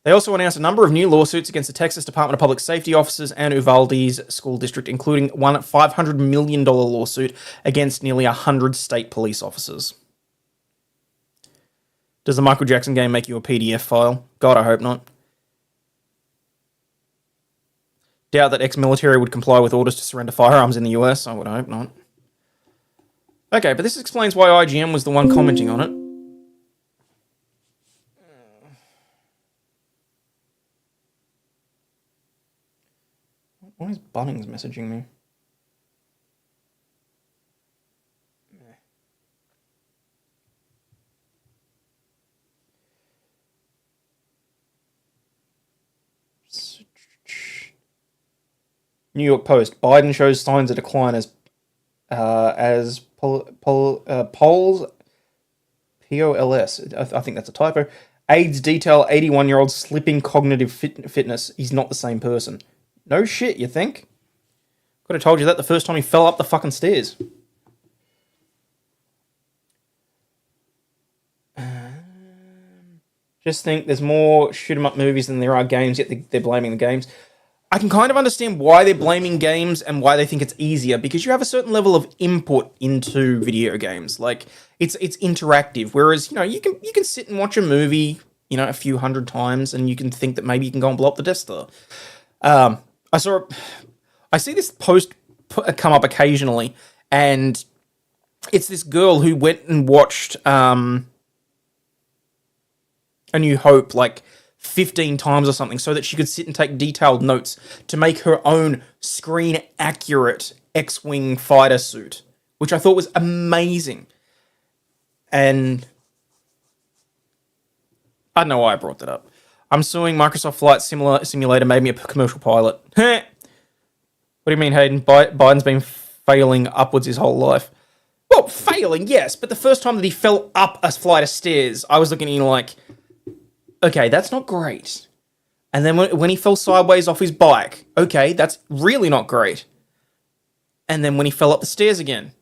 They also announced a number of new lawsuits against the Texas Department of Public Safety officers and Uvalde's school district, including one $500 million lawsuit against nearly 100 state police officers. Does the Michael Jackson game make you a PDF file? God, I hope not. Doubt that ex-military would comply with orders to surrender firearms in the US. I would hope not. Okay, but this explains why IGN was the one commenting on it. Why is Bunnings messaging me? New York Post. Biden shows signs of decline as polls, POLS. I think that's a typo. Aides detail 81-year-old slipping cognitive fitness. He's not the same person. No shit, you think? Could have told you that the first time he fell up the fucking stairs. Just think there's more shoot-em-up movies than there are games, yet they're blaming the games. I can kind of understand why they're blaming games and why they think it's easier, because you have a certain level of input into video games. Like, it's interactive, whereas, you know, you can sit and watch a movie, you know, a few hundred times, and you can think that maybe you can go and blow up the Death Star. I see this post come up occasionally, and it's this girl who went and watched A New Hope like 15 times or something so that she could sit and take detailed notes to make her own screen-accurate X-Wing fighter suit, which I thought was amazing. And I don't know why I brought that up. I'm suing Microsoft Flight Simulator made me a commercial pilot. What do you mean, Hayden? Biden's been failing upwards his whole life. Well, failing, yes, but the first time that he fell up a flight of stairs, I was looking at him like, okay, that's not great. And then when he fell sideways off his bike, okay, that's really not great. And then when he fell up the stairs again.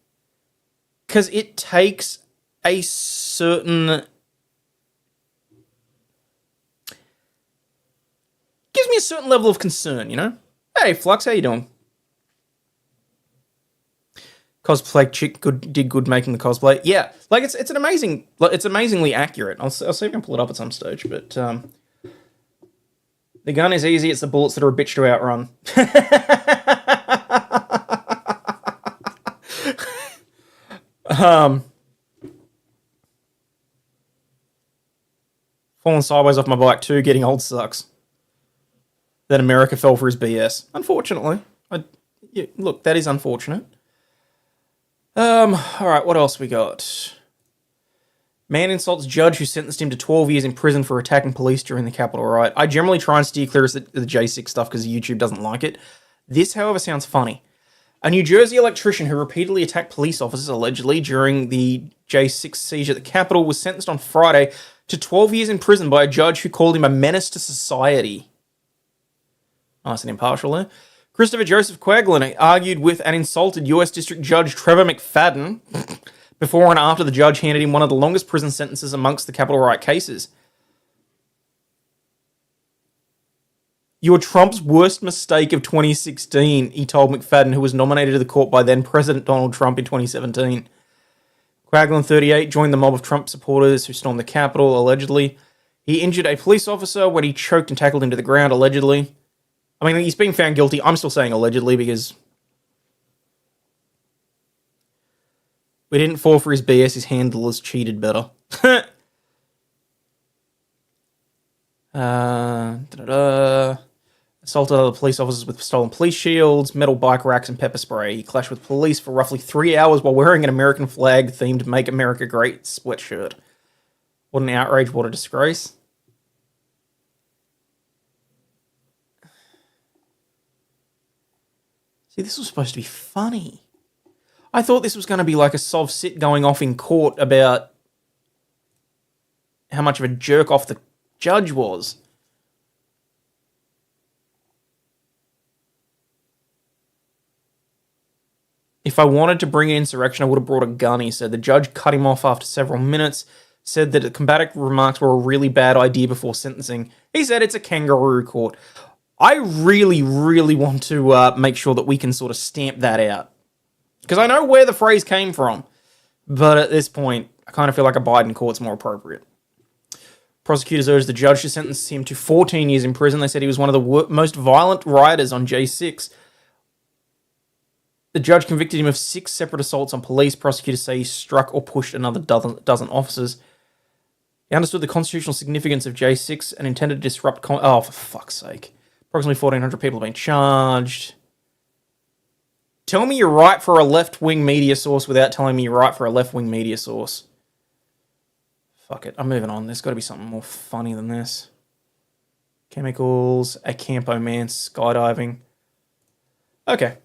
Because it takes a certain... gives me a certain level of concern, you know? Hey, Flux, how you doing? Cosplay chick did good making the cosplay. Yeah, like it's amazingly accurate. I'll see if I can pull it up at some stage, but The gun is easy, it's the bullets that are a bitch to outrun. Falling sideways off my bike too, getting old sucks. That America fell for his BS. Unfortunately. Look, that is unfortunate. Alright, what else we got? Man insults judge who sentenced him to 12 years in prison for attacking police during the Capitol riot. I generally try and steer clear of the J6 stuff because YouTube doesn't like it. This, however, sounds funny. A New Jersey electrician who repeatedly attacked police officers, allegedly, during the J6 siege at the Capitol was sentenced on Friday to 12 years in prison by a judge who called him a menace to society. Nice and impartial there. Christopher Joseph Quaglin argued with and insulted US District Judge Trevor McFadden before and after the judge handed him one of the longest prison sentences amongst the Capitol riot cases. "You're Trump's worst mistake of 2016, he told McFadden, who was nominated to the court by then-President Donald Trump in 2017. Quaglin, 38, joined the mob of Trump supporters who stormed the Capitol, allegedly. He injured a police officer when he choked and tackled him to the ground, allegedly. I mean, he's being found guilty. I'm still saying allegedly because we didn't fall for his BS. His handlers cheated better. Assaulted other police officers with stolen police shields, metal bike racks, and pepper spray. He clashed with police for roughly 3 hours while wearing an American flag-themed Make America Great sweatshirt. What an outrage, what a disgrace. See, this was supposed to be funny. I thought this was going to be like a sov sit going off in court about how much of a jerk off the judge was. If I wanted to bring in insurrection, I would have brought a gun, he said. The judge cut him off after several minutes, said that the combative remarks were a really bad idea before sentencing. He said it's a kangaroo court. I really, really want to make sure that we can sort of stamp that out. Because I know where the phrase came from. But at this point, I kind of feel like a Biden court's more appropriate. Prosecutors urged the judge to sentence him to 14 years in prison. They said he was one of the most violent rioters on J6. The judge convicted him of 6 separate assaults on police. Prosecutors say he struck or pushed another dozen officers. He understood the constitutional significance of J6 and intended to disrupt... oh, for fuck's sake. Approximately 1,400 people have been charged. Tell me you're right for a left-wing media source without telling me you're right for a left-wing media source. Fuck it, I'm moving on. There's got to be something more funny than this. Chemicals, a Campo man skydiving. Okay.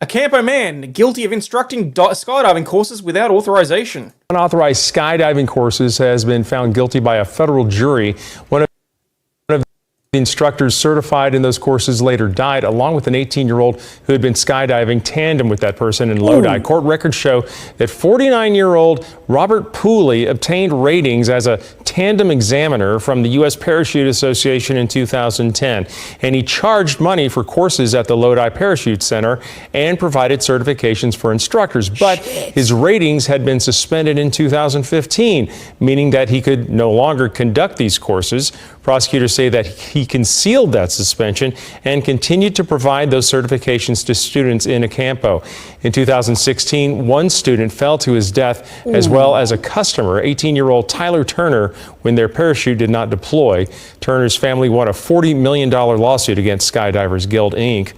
A Campo man guilty of instructing skydiving courses without authorization. Unauthorized skydiving courses has been found guilty by a federal jury. One of the instructors certified in those courses later died, along with an 18-year-old who had been skydiving tandem with that person in Lodi. Court records show that 49-year-old Robert Pooley obtained ratings as a tandem examiner from the U.S. Parachute Association in 2010, and he charged money for courses at the Lodi Parachute Center and provided certifications for instructors. But his ratings had been suspended in 2015, meaning that he could no longer conduct these courses. Prosecutors say that he concealed that suspension and continued to provide those certifications to students in Acampo. In 2016, one student fell to his death, as well as a customer, 18-year-old Tyler Turner, when their parachute did not deploy. Turner's family won a $40 million lawsuit against Skydivers Guild, Inc.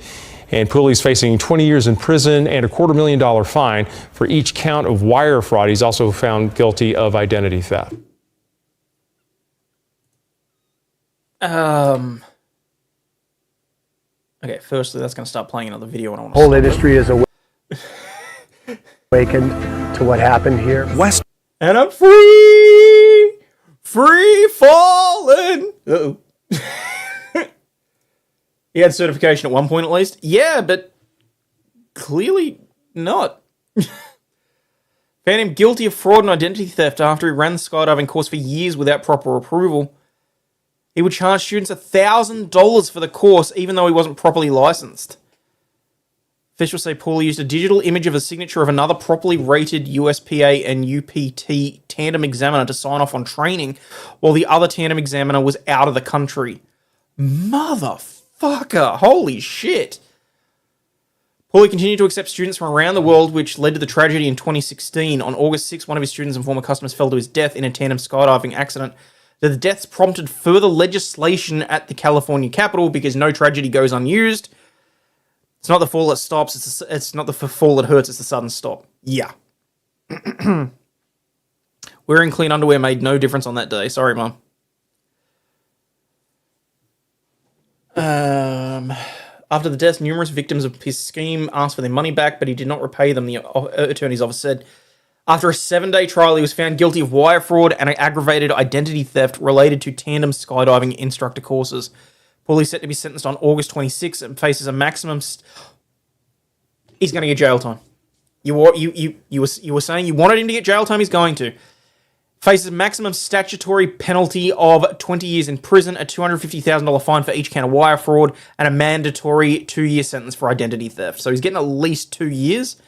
And Pooley's facing 20 years in prison and a $250,000 fine for each count of wire fraud. He's also found guilty of identity theft. Okay, firstly, that's going to start playing another video. And I want The whole industry is awakened to what happened here. And I'm free! Free falling! Uh-oh. He had certification at one point at least? Yeah, but clearly not. Found him guilty of fraud and identity theft after he ran the skydiving course for years without proper approval. He would charge students $1,000 for the course, even though he wasn't properly licensed. Officials say Pooley used a digital image of a signature of another properly rated USPA and UPT tandem examiner to sign off on training, while the other tandem examiner was out of the country. Motherfucker. Holy shit. Paulie continued to accept students from around the world, which led to the tragedy in 2016. On August 6, one of his students and former customers fell to his death in a tandem skydiving accident. The deaths prompted further legislation at the California Capitol because no tragedy goes unused. It's not the fall that stops, it's not the fall that hurts, it's the sudden stop. Yeah. Wearing clean underwear made no difference on that day. Sorry, Mum. After the death, numerous victims of his scheme asked for their money back, but he did not repay them, the attorney's office said. After a 7-day trial, he was found guilty of wire fraud and aggravated identity theft related to tandem skydiving instructor courses. Paulie is set to be sentenced on August 26 and faces a maximum... He's going to get jail time. You were saying you wanted him to get jail time, he's going to. Faces a maximum statutory penalty of 20 years in prison, a $250,000 fine for each count of wire fraud, and a mandatory 2-year sentence for identity theft. So he's getting at least 2 years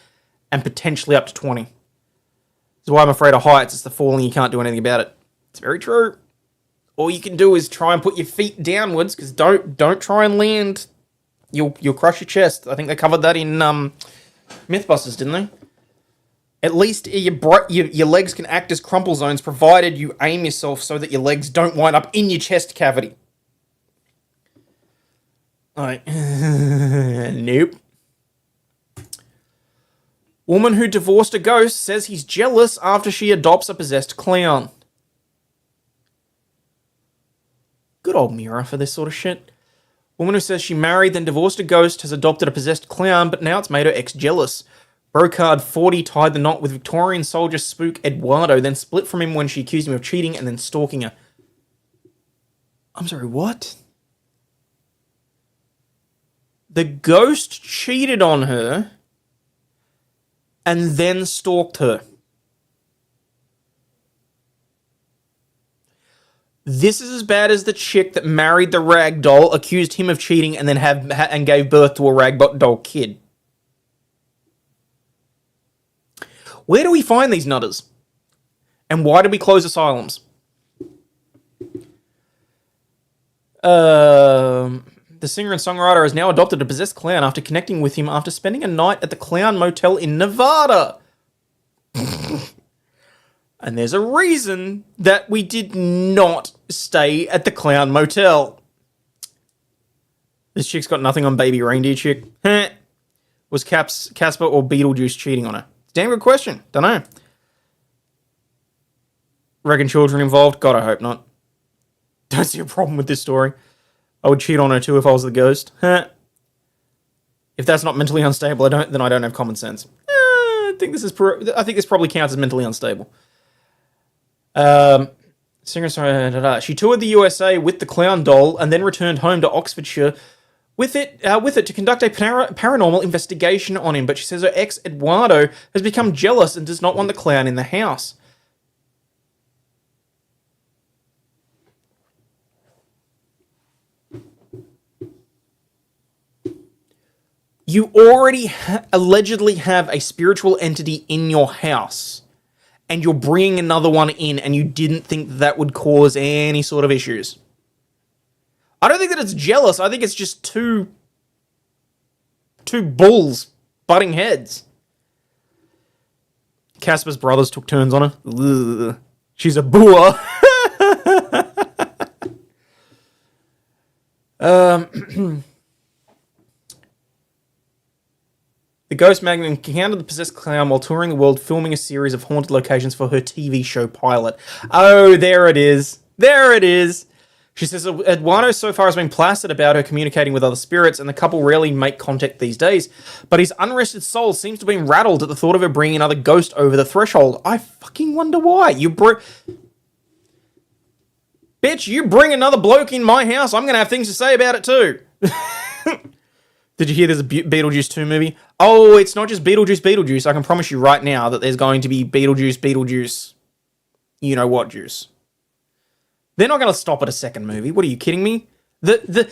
and potentially up to 20. That's why I'm afraid of heights. It's the falling, you can't do anything about it. It's very true. All you can do is try and put your feet downwards, because don't try and land. You'll crush your chest. I think they covered that in Mythbusters, didn't they? At least your legs can act as crumple zones, provided you aim yourself so that your legs don't wind up in your chest cavity. Alright. Nope. Woman who divorced a ghost says he's jealous after she adopts a possessed clown. Good old Mira for this sort of shit. Woman who says she married then divorced a ghost has adopted a possessed clown, but now it's made her ex jealous. Brocard 40 tied the knot with Victorian soldier spook Eduardo, then split from him when she accused him of cheating and then stalking her. I'm sorry, what? The ghost cheated on her and then stalked her. This is as bad as the chick that married the rag doll, accused him of cheating, and then and gave birth to a rag doll kid. Where do we find these nutters? And why do we close asylums? The singer and songwriter has now adopted a possessed clown after connecting with him after spending a night at the Clown Motel in Nevada. And there's a reason that we did not stay at the Clown Motel. This chick's got nothing on baby reindeer chick. Was Casper or Beetlejuice cheating on her? Damn good question. Don't know. Reckon children involved? God, I hope not. Don't see a problem with this story. I would cheat on her too if I was the ghost. If that's not mentally unstable, then I don't have common sense. I think this probably counts as mentally unstable. Singer-songwriter. She toured the USA with the clown doll and then returned home to Oxfordshire with it to conduct a paranormal investigation on him. But she says her ex Eduardo has become jealous and does not want the clown in the house. You already allegedly have a spiritual entity in your house, and you're bringing another one in, and you didn't think that would cause any sort of issues. I don't think that it's jealous. I think it's just two bulls butting heads. Casper's brothers took turns on her. Ugh. She's a boor. The ghost magnate encountered the possessed clown while touring the world, filming a series of haunted locations for her TV show pilot. Oh, there it is. There it is. She says Eduardo so far has been placid about her communicating with other spirits, and the couple rarely make contact these days. But his unrested soul seems to have been rattled at the thought of her bringing another ghost over the threshold. I fucking wonder why. Bitch, you bring another bloke in my house, I'm going to have things to say about it too. Did you hear there's a Beetlejuice 2 movie? Oh, it's not just Beetlejuice. I can promise you right now that there's going to be Beetlejuice, you know what juice. They're not going to stop at a second movie. What are you kidding me? The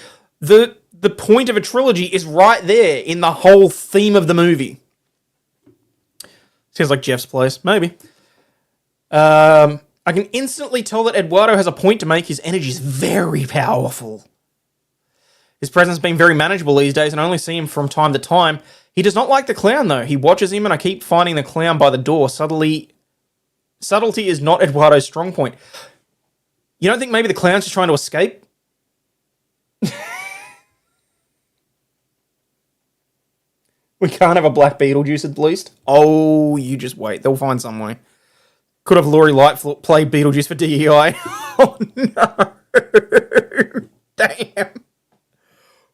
point of a trilogy is right there in the whole theme of the movie. Sounds like Jeff's place. Maybe. I can instantly tell that Eduardo has a point to make. His energy is very powerful. His presence being very manageable these days and I only see him from time to time. He does not like the clown though. He watches him and I keep finding the clown by the door. Subtlety is not Eduardo's strong point. You don't think maybe the clown's just trying to escape? We can't have a black Beetlejuice at least. Oh, you just wait. They'll find some way. Could have Lori Lightfoot play Beetlejuice for DEI. Oh, no. Damn.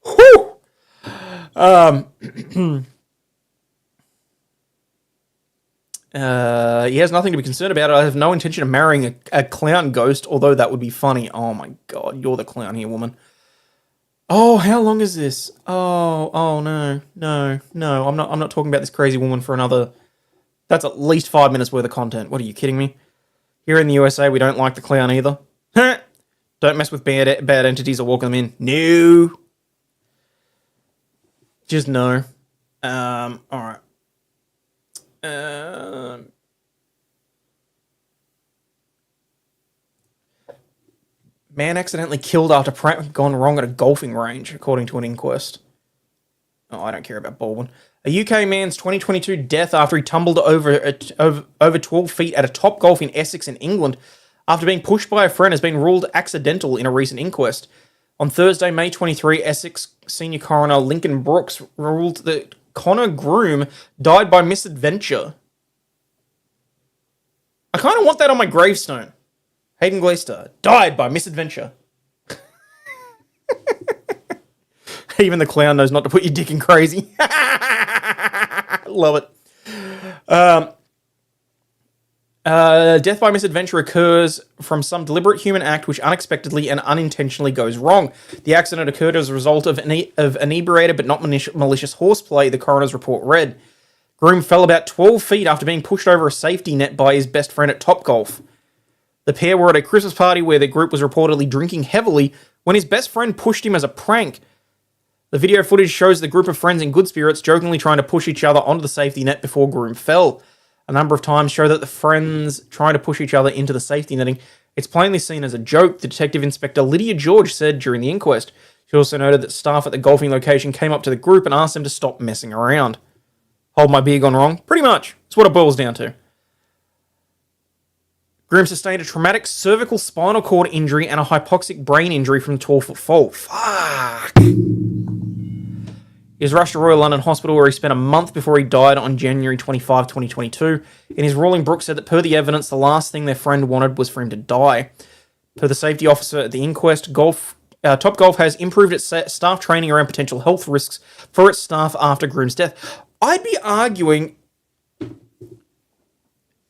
Whew. He has nothing to be concerned about. I have no intention of marrying a clown ghost, although that would be funny. Oh, my God. You're the clown here, woman. Oh, how long is this? Oh no. I'm not talking about this crazy woman for another. That's at least 5 minutes worth of content. What are you kidding me? Here in the USA, we don't like the clown either. Don't mess with bad entities or walk them in. No. Just no. All right. Man accidentally killed after prank gone wrong at a golfing range, according to an inquest. Oh, I don't care about Baldwin. A UK man's 2022 death after he tumbled over 12 feet at a Topgolf in Essex in England after being pushed by a friend has been ruled accidental in a recent inquest. On Thursday, May 23, Essex Senior Coroner Lincoln Brooks ruled that Connor Groom died by misadventure. I kind of want that on my gravestone. Hayden Glaister died by misadventure. Even the clown knows not to put your dick in crazy. Love it. Death by misadventure occurs from some deliberate human act which unexpectedly and unintentionally goes wrong. The accident occurred as a result of inebriated but not malicious horseplay, the coroner's report read. Groom fell about 12 feet after being pushed over a safety net by his best friend at Topgolf. The pair were at a Christmas party where their group was reportedly drinking heavily when his best friend pushed him as a prank. The video footage shows the group of friends in good spirits jokingly trying to push each other onto the safety net before Groom fell. A number of times show that the friends trying to push each other into the safety netting. It's plainly seen as a joke, the Detective Inspector Lydia George said during the inquest. She also noted that staff at the golfing location came up to the group and asked them to stop messing around. Hold my beer gone wrong? Pretty much. It's what it boils down to. Groom sustained a traumatic cervical spinal cord injury and a hypoxic brain injury from the 12-foot fall. Fuck. He was rushed to Royal London Hospital where he spent a month before he died on January 25, 2022. In his ruling, Brooks said that per the evidence, the last thing their friend wanted was for him to die. Per the safety officer at the inquest, Topgolf has improved its staff training around potential health risks for its staff after Groom's death. I'd be arguing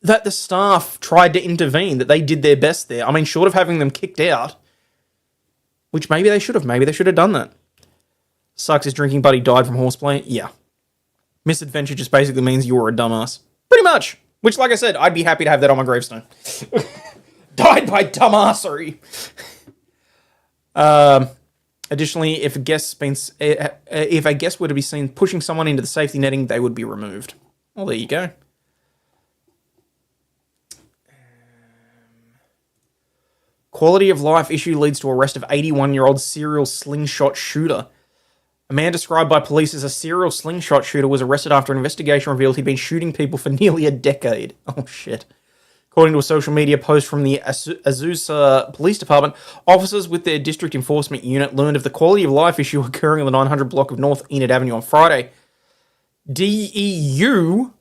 that the staff tried to intervene, that they did their best there. I mean, short of having them kicked out, which maybe they should have. Maybe they should have done that. Sucks his drinking buddy died from horseplay. Yeah. Misadventure just basically means you were a dumbass. Pretty much. Which, like I said, I'd be happy to have that on my gravestone. Died by dumbassery. Additionally, if a guest were to be seen pushing someone into the safety netting, they would be removed. Well, there you go. Quality of life issue leads to arrest of 81-year-old serial slingshot shooter. A man described by police as a serial slingshot shooter was arrested after an investigation revealed he'd been shooting people for nearly a decade. Oh, shit. According to a social media post from the Azusa Police Department, officers with their district enforcement unit learned of the quality of life issue occurring on the 900 block of North Enid Avenue on Friday. DEU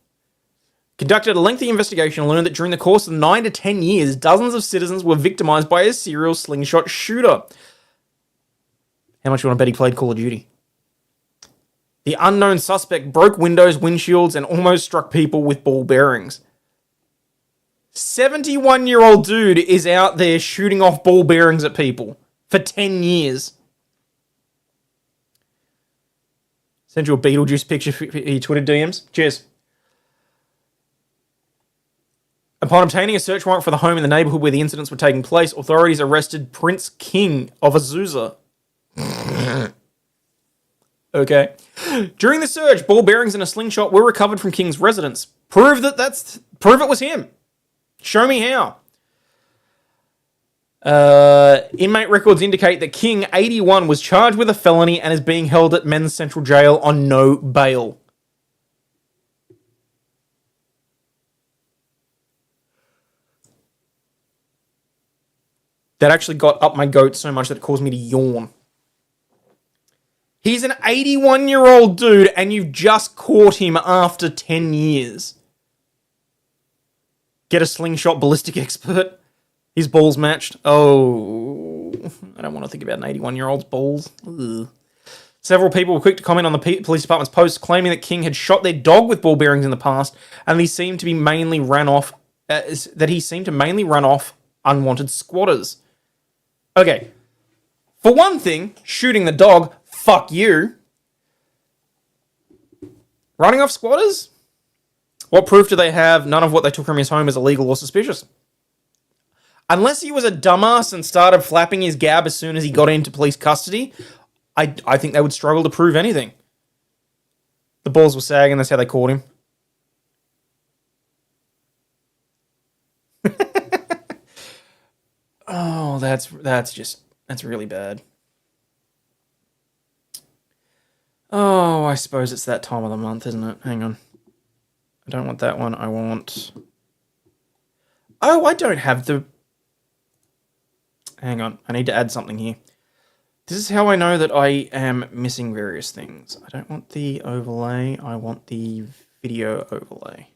conducted a lengthy investigation and learned that during the course of 9 to 10 years, dozens of citizens were victimized by a serial slingshot shooter. How much do you want to bet he played Call of Duty? The unknown suspect broke windows, windshields, and almost struck people with ball bearings. 71-year-old dude is out there shooting off ball bearings at people for 10 years. Send you a Beetlejuice picture for your Twitter DMs. Cheers. Upon obtaining a search warrant for the home in the neighborhood where the incidents were taking place, authorities arrested Prince King of Azusa. Okay. During the search, ball bearings and a slingshot were recovered from King's residence. Prove it was him. Show me how. Inmate records indicate that King, 81, was charged with a felony and is being held at Men's Central Jail on no bail. That actually got up my goat so much that it caused me to yawn. He's an 81-year-old dude, and you've just caught him after 10 years. Get a slingshot ballistic expert. His balls matched. Oh, I don't want to think about an 81-year-old's balls. Ugh. Several people were quick to comment on the police department's post, claiming that King had shot their dog with ball bearings in the past, and he seemed to mainly run off unwanted squatters. Okay, for one thing, shooting the dog, fuck you. Running off squatters? What proof do they have? None of what they took from his home is illegal or suspicious. Unless he was a dumbass and started flapping his gab as soon as he got into police custody, I think they would struggle to prove anything. The balls were sagging, that's how they caught him. Oh, that's really bad. Oh, I suppose it's that time of the month, isn't it? Hang on. I don't want that one. I want... Oh, I don't have the... Hang on. I need to add something here. This is how I know that I am missing various things. I don't want the overlay. I want the video overlay.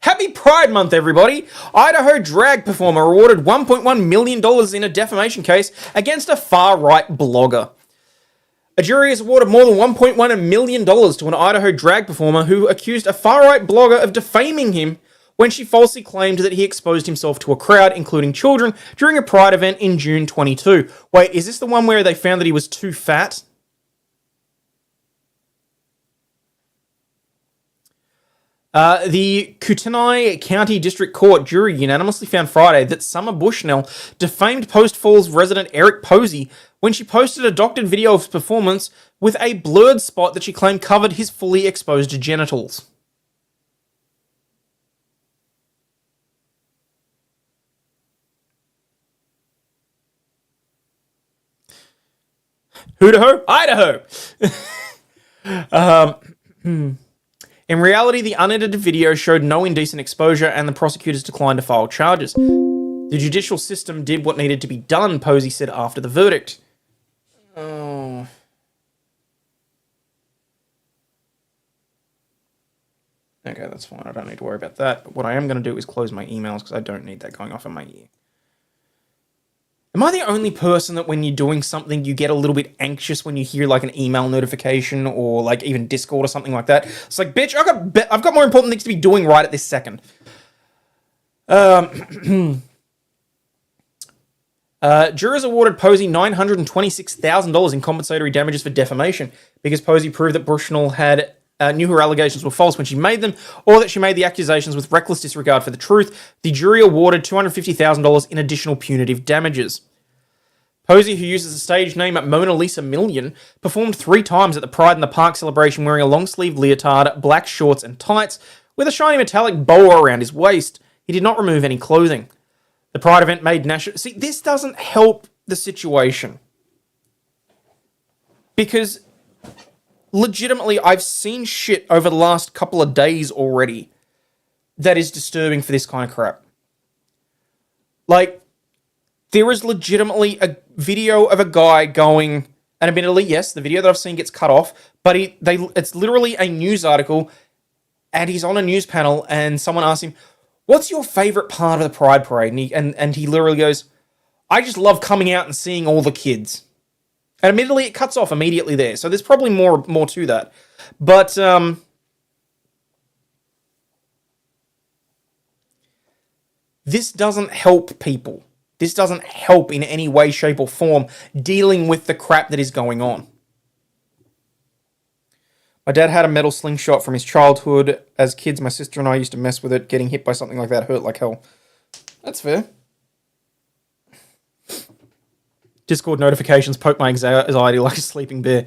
Happy Pride Month, everybody! Idaho drag performer awarded $1.1 million in a defamation case against a far-right blogger. A jury has awarded more than $1.1 million to an Idaho drag performer who accused a far-right blogger of defaming him when she falsely claimed that he exposed himself to a crowd, including children, during a Pride event in June 22. Wait, is this the one where they found that he was too fat? The Kootenai County District Court jury unanimously found Friday that Summer Bushnell defamed Post Falls resident Eric Posey when she posted a doctored video of his performance with a blurred spot that she claimed covered his fully exposed genitals. Idaho? Idaho! In reality, the unedited video showed no indecent exposure and the prosecutors declined to file charges. The judicial system did what needed to be done, Posey said after the verdict. Oh. Okay, that's fine. I don't need to worry about that. But what I am going to do is close my emails because I don't need that going off in my ear. Am I the only person that when you're doing something, you get a little bit anxious when you hear like an email notification or like even Discord or something like that? It's like, bitch, I've got more important things to be doing right at this second. Jurors awarded Posey $926,000 in compensatory damages for defamation because Posey proved that Bushnell had knew her allegations were false when she made them, or that she made the accusations with reckless disregard for the truth. The jury awarded $250,000 in additional punitive damages. Posey, who uses the stage name Mona Lisa Million, performed 3 times at the Pride in the Park celebration wearing a long-sleeved leotard, black shorts and tights, with a shiny metallic boa around his waist. He did not remove any clothing. The Pride event made national... See, this doesn't help the situation. Because... legitimately, I've seen shit over the last couple of days already that is disturbing for this kind of crap. Like, there is legitimately a video of a guy going, and admittedly, yes, the video that I've seen gets cut off, but it's literally a news article, and he's on a news panel, and someone asks him, what's your favorite part of the Pride Parade? And he literally goes, I just love coming out and seeing all the kids. And admittedly, it cuts off immediately there. So there's probably more to that. But, this doesn't help people. This doesn't help in any way, shape, or form dealing with the crap that is going on. My dad had a metal slingshot from his childhood. As kids, my sister and I used to mess with it. Getting hit by something like that hurt like hell. That's fair. Discord notifications poke my anxiety like a sleeping bear.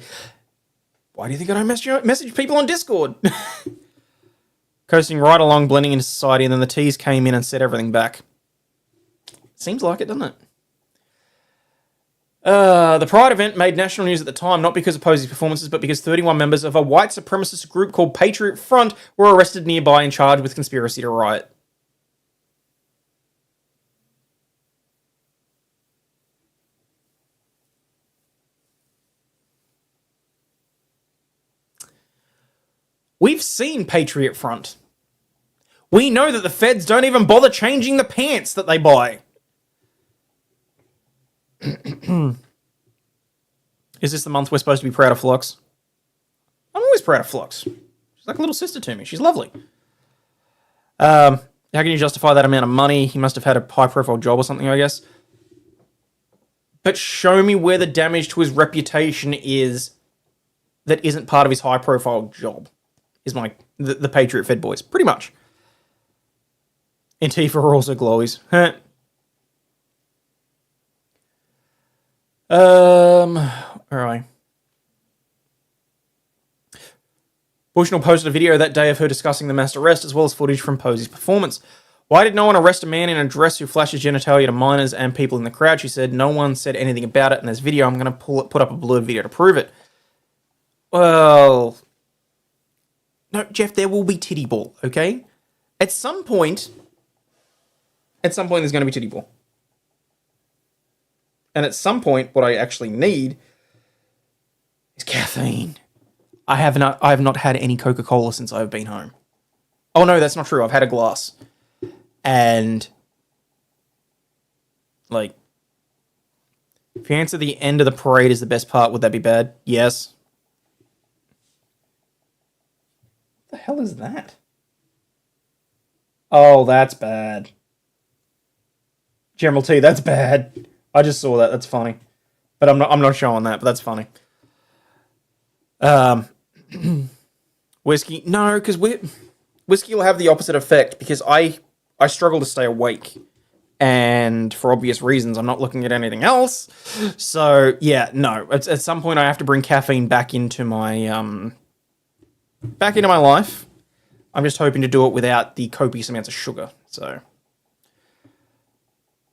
Why do you think I don't message people on Discord? Coasting right along, blending into society, and then the T's came in and set everything back. Seems like it, doesn't it? The Pride event made national news at the time, not because of Posey's performances, but because 31 members of a white supremacist group called Patriot Front were arrested nearby and charged with conspiracy to riot. We've seen Patriot Front. We know that the feds don't even bother changing the pants that they buy. Is this the month we're supposed to be proud of Flux? I'm always proud of Flux. She's like a little sister to me. She's lovely. How can you justify that amount of money? He must have had a high-profile job or something, I guess. But show me where the damage to his reputation is that isn't part of his high-profile job. Is the Patriot Fed boys. Pretty much. Antifa are also glowies. Where are I? Bushnell posted a video that day of her discussing the mass arrest, as well as footage from Posey's performance. Why did no one arrest a man in a dress who flashes genitalia to minors and people in the crowd? She said, no one said anything about it in this video. I'm going to put up a blurred video to prove it. Well... No, Jeff, there will be titty ball, okay? At some point, there's going to be titty ball. And at some point, what I actually need is caffeine. I have not had any Coca-Cola since I've been home. Oh no, that's not true. I've had a glass. And like, if you answer the end of the parade is the best part, would that be bad? Yes. What the hell is that? Oh, that's bad. General T, that's bad. I just saw that. That's funny. But I'm not showing that, but that's funny. Whiskey. No, because whiskey will have the opposite effect because I struggle to stay awake. And for obvious reasons, I'm not looking at anything else. So, yeah, no. At some point, I have to bring caffeine back into my life. I'm just hoping to do it without the copious amounts of sugar. So,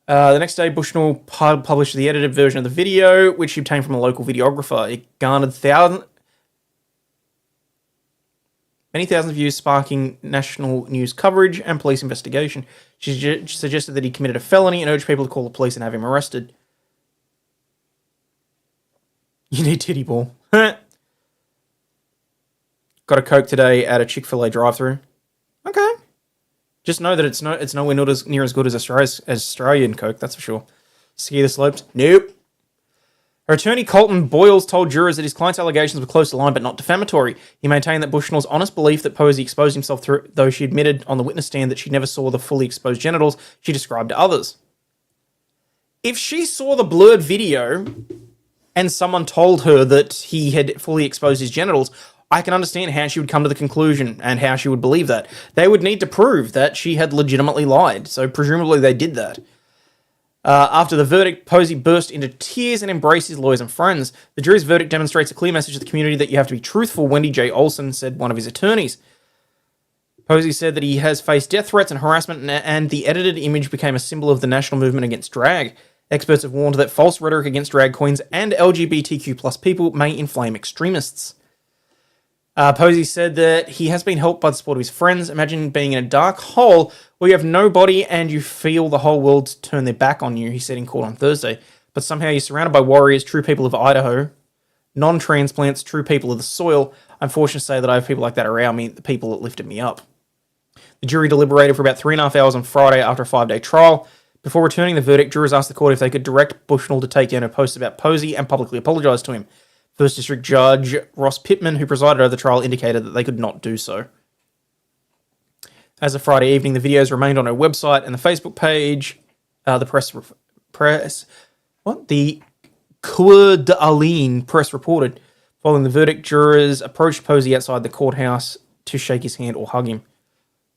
the next day, Bushnell published the edited version of the video, which he obtained from a local videographer. It garnered many thousands of views, sparking national news coverage and police investigation. She suggested that he committed a felony and urged people to call the police and have him arrested. You need titty ball. Got a Coke today at a Chick-fil-A drive-thru. Okay. Just know that it's nowhere near as good as Australian Coke, that's for sure. Ski the slopes? Nope. Her attorney Colton Boyles told jurors that his client's allegations were close to line but not defamatory. He maintained that Bushnell's honest belief that Posey exposed himself through, though she admitted on the witness stand that she never saw the fully exposed genitals she described to others. If she saw the blurred video and someone told her that he had fully exposed his genitals, I can understand how she would come to the conclusion and how she would believe that. They would need to prove that she had legitimately lied, so presumably they did that. After the verdict, Posey burst into tears and embraced his lawyers and friends. The jury's verdict demonstrates a clear message to the community that you have to be truthful, Wendy J. Olson said, one of his attorneys. Posey said that he has faced death threats and harassment, and the edited image became a symbol of the national movement against drag. Experts have warned that false rhetoric against drag queens and LGBTQ plus people may inflame extremists. Posey said that he has been helped by the support of his friends. Imagine being in a dark hole where you have nobody and you feel the whole world turn their back on you, he said in court on Thursday. But somehow you're surrounded by warriors, true people of Idaho, non-transplants, true people of the soil. I'm fortunate to say that I have people like that around me, the people that lifted me up. The jury deliberated for about 3.5 hours on Friday after a 5-day trial. Before returning the verdict, jurors asked the court if they could direct Bushnell to take down her posts about Posey and publicly apologise to him. First District Judge Ross Pittman, who presided over the trial, indicated that they could not do so. As of Friday evening, the videos remained on her website and the Facebook page. The Coeur d'Alene press reported. Following the verdict, jurors approached Posey outside the courthouse to shake his hand or hug him.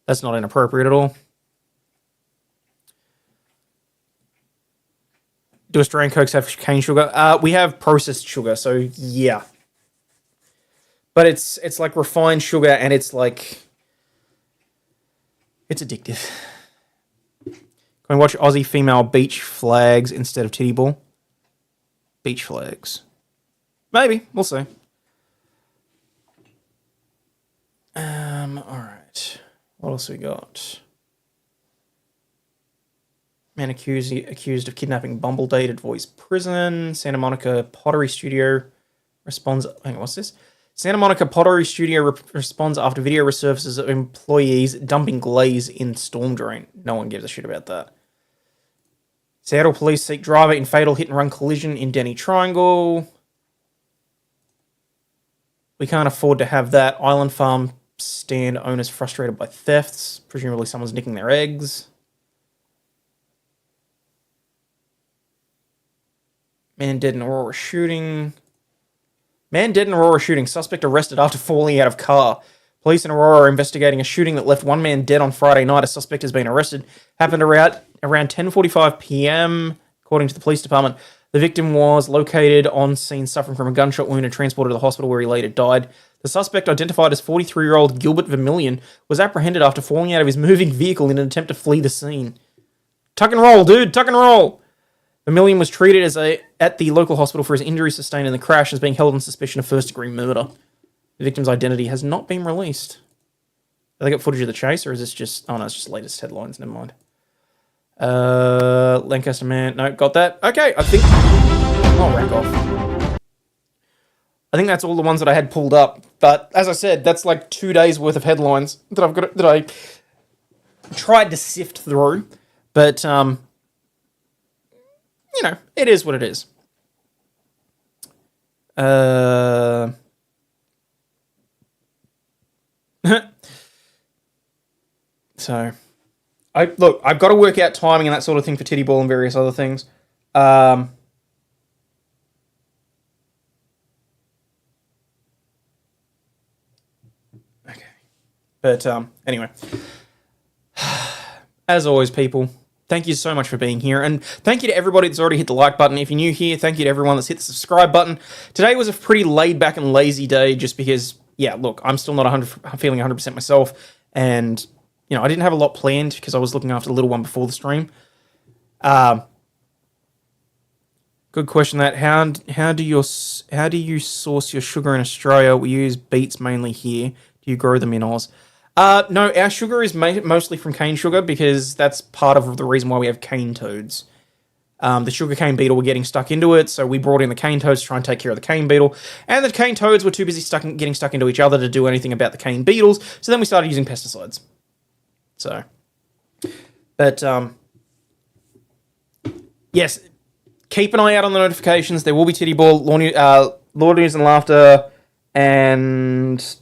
That's not inappropriate at all. Do Australian Cokes have cane sugar? We have processed sugar, so yeah. But it's like refined sugar, and it's like it's addictive. Can we watch Aussie female beach flags instead of titty ball? Beach flags. Maybe. We'll see. Alright. What else we got? Man accused of kidnapping Bumble date avoids prison. Santa Monica Pottery Studio responds... Hang on, what's this? Santa Monica Pottery Studio responds after video resurfaces of employees dumping glaze in storm drain. No one gives a shit about that. Seattle police seek driver in fatal hit-and-run collision in Denny Triangle. We can't afford to have that. Island farm stand owners frustrated by thefts. Presumably someone's nicking their eggs. Man dead in Aurora shooting. Man dead in Aurora shooting. Suspect arrested after falling out of car. Police in Aurora are investigating a shooting that left one man dead on Friday night. A suspect has been arrested. Happened around 10:45 p.m. according to the police department. The victim was located on scene suffering from a gunshot wound and transported to the hospital where he later died. The suspect, identified as 43-year-old Gilbert Vermillion, was apprehended after falling out of his moving vehicle in an attempt to flee the scene. Tuck and roll, dude! Tuck and roll! Vermillion was treated at the local hospital for his injuries sustained in the crash and is being held on suspicion of first-degree murder. The victim's identity has not been released. Have they got footage of the chase, or is this just... Oh, no, it's just latest headlines. Never mind. Lancaster man... No, got that. Okay, I think... I'll rank off. I think that's all the ones that I had pulled up. But, as I said, that's like 2 days' worth of headlines that I've got... that I tried to sift through. But, you know, it is what it is. So, I've got to work out timing and that sort of thing for Titty Ball and various other things. Okay. But, anyway. As always, people, thank you so much for being here. And thank you to everybody that's already hit the like button. If you're new here, thank you to everyone that's hit the subscribe button. Today was a pretty laid back and lazy day just because, yeah, look, I'm still not feeling 100% myself. And, you know, I didn't have a lot planned because I was looking after the little one before the stream. Good question. That how do you source your sugar in Australia? We use beets mainly here. Do you grow them in Oz? No, our sugar is mostly from cane sugar because that's part of the reason why we have cane toads. The sugarcane beetle were getting stuck into it, so we brought in the cane toads to try and take care of the cane beetle. And the cane toads were too busy getting stuck into each other to do anything about the cane beetles, so then we started using pesticides. So, but, yes, keep an eye out on the notifications. There will be Titty Ball, Lord News and Laughter, and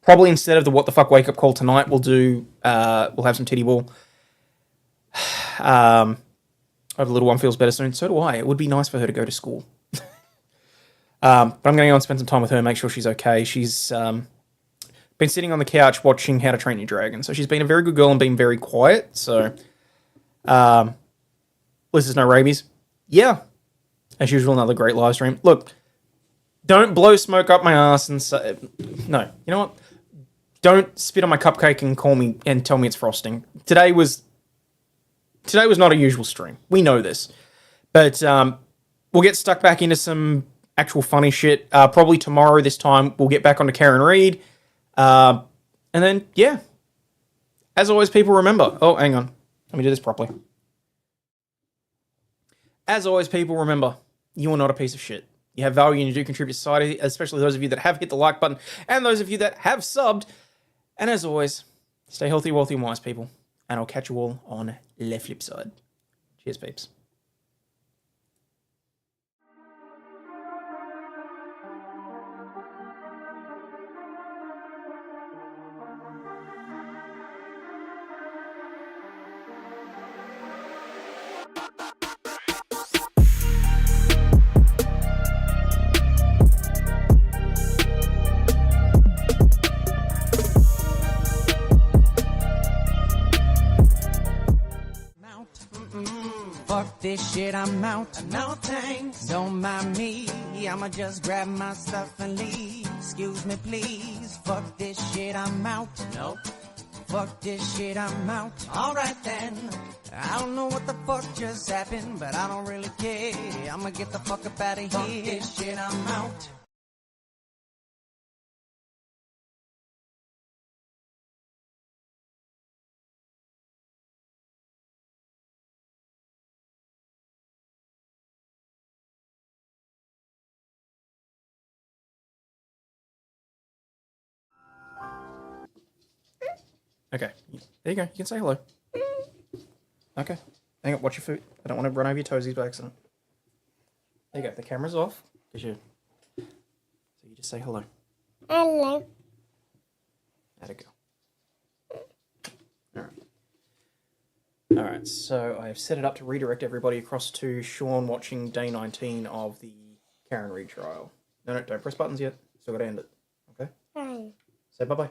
probably instead of the What the Fuck Wake Up Call tonight, we'll have some Titty Ball. Hope the little one feels better soon. So do I. It would be nice for her to go to school. But I'm going to go and spend some time with her, make sure she's okay. She's been sitting on the couch watching How to Train Your Dragon. So she's been a very good girl and been very quiet. So, Liz, there's no rabies. Yeah. As usual, another great live stream. Look, don't blow smoke up my ass and say... No, you know what? Don't spit on my cupcake and call me and tell me it's frosting. Today was not a usual stream. We know this. But we'll get stuck back into some actual funny shit. Probably tomorrow this time we'll get back onto Karen Reid. And then, yeah. As always, people remember... Oh, hang on. Let me do this properly. As always, people remember, you are not a piece of shit. You have value and you do contribute to society, especially those of you that have hit the like button and those of you that have subbed. And as always, stay healthy, wealthy, and wise, people. And I'll catch you all on the flip side. Cheers, peeps. Fuck this shit, I'm out. No thanks. Don't mind me. I'ma just grab my stuff and leave. Excuse me, please. Fuck this shit, I'm out. Nope. Fuck this shit, I'm out. Alright then. I don't know what the fuck just happened, but I don't really care. I'ma get the fuck up out of here. Fuck this shit, I'm out. Okay, there you go. You can say hello. Okay, hang on. Watch your food. I don't want to run over your toesies by accident. There you go. The camera's off. So you just say hello. Hello. How'd it go? Alright. Alright, so I've set it up to redirect everybody across to Sean watching day 19 of the Karen retrial. No, don't press buttons yet. Still gotta end it. Okay? Bye. Say bye-bye.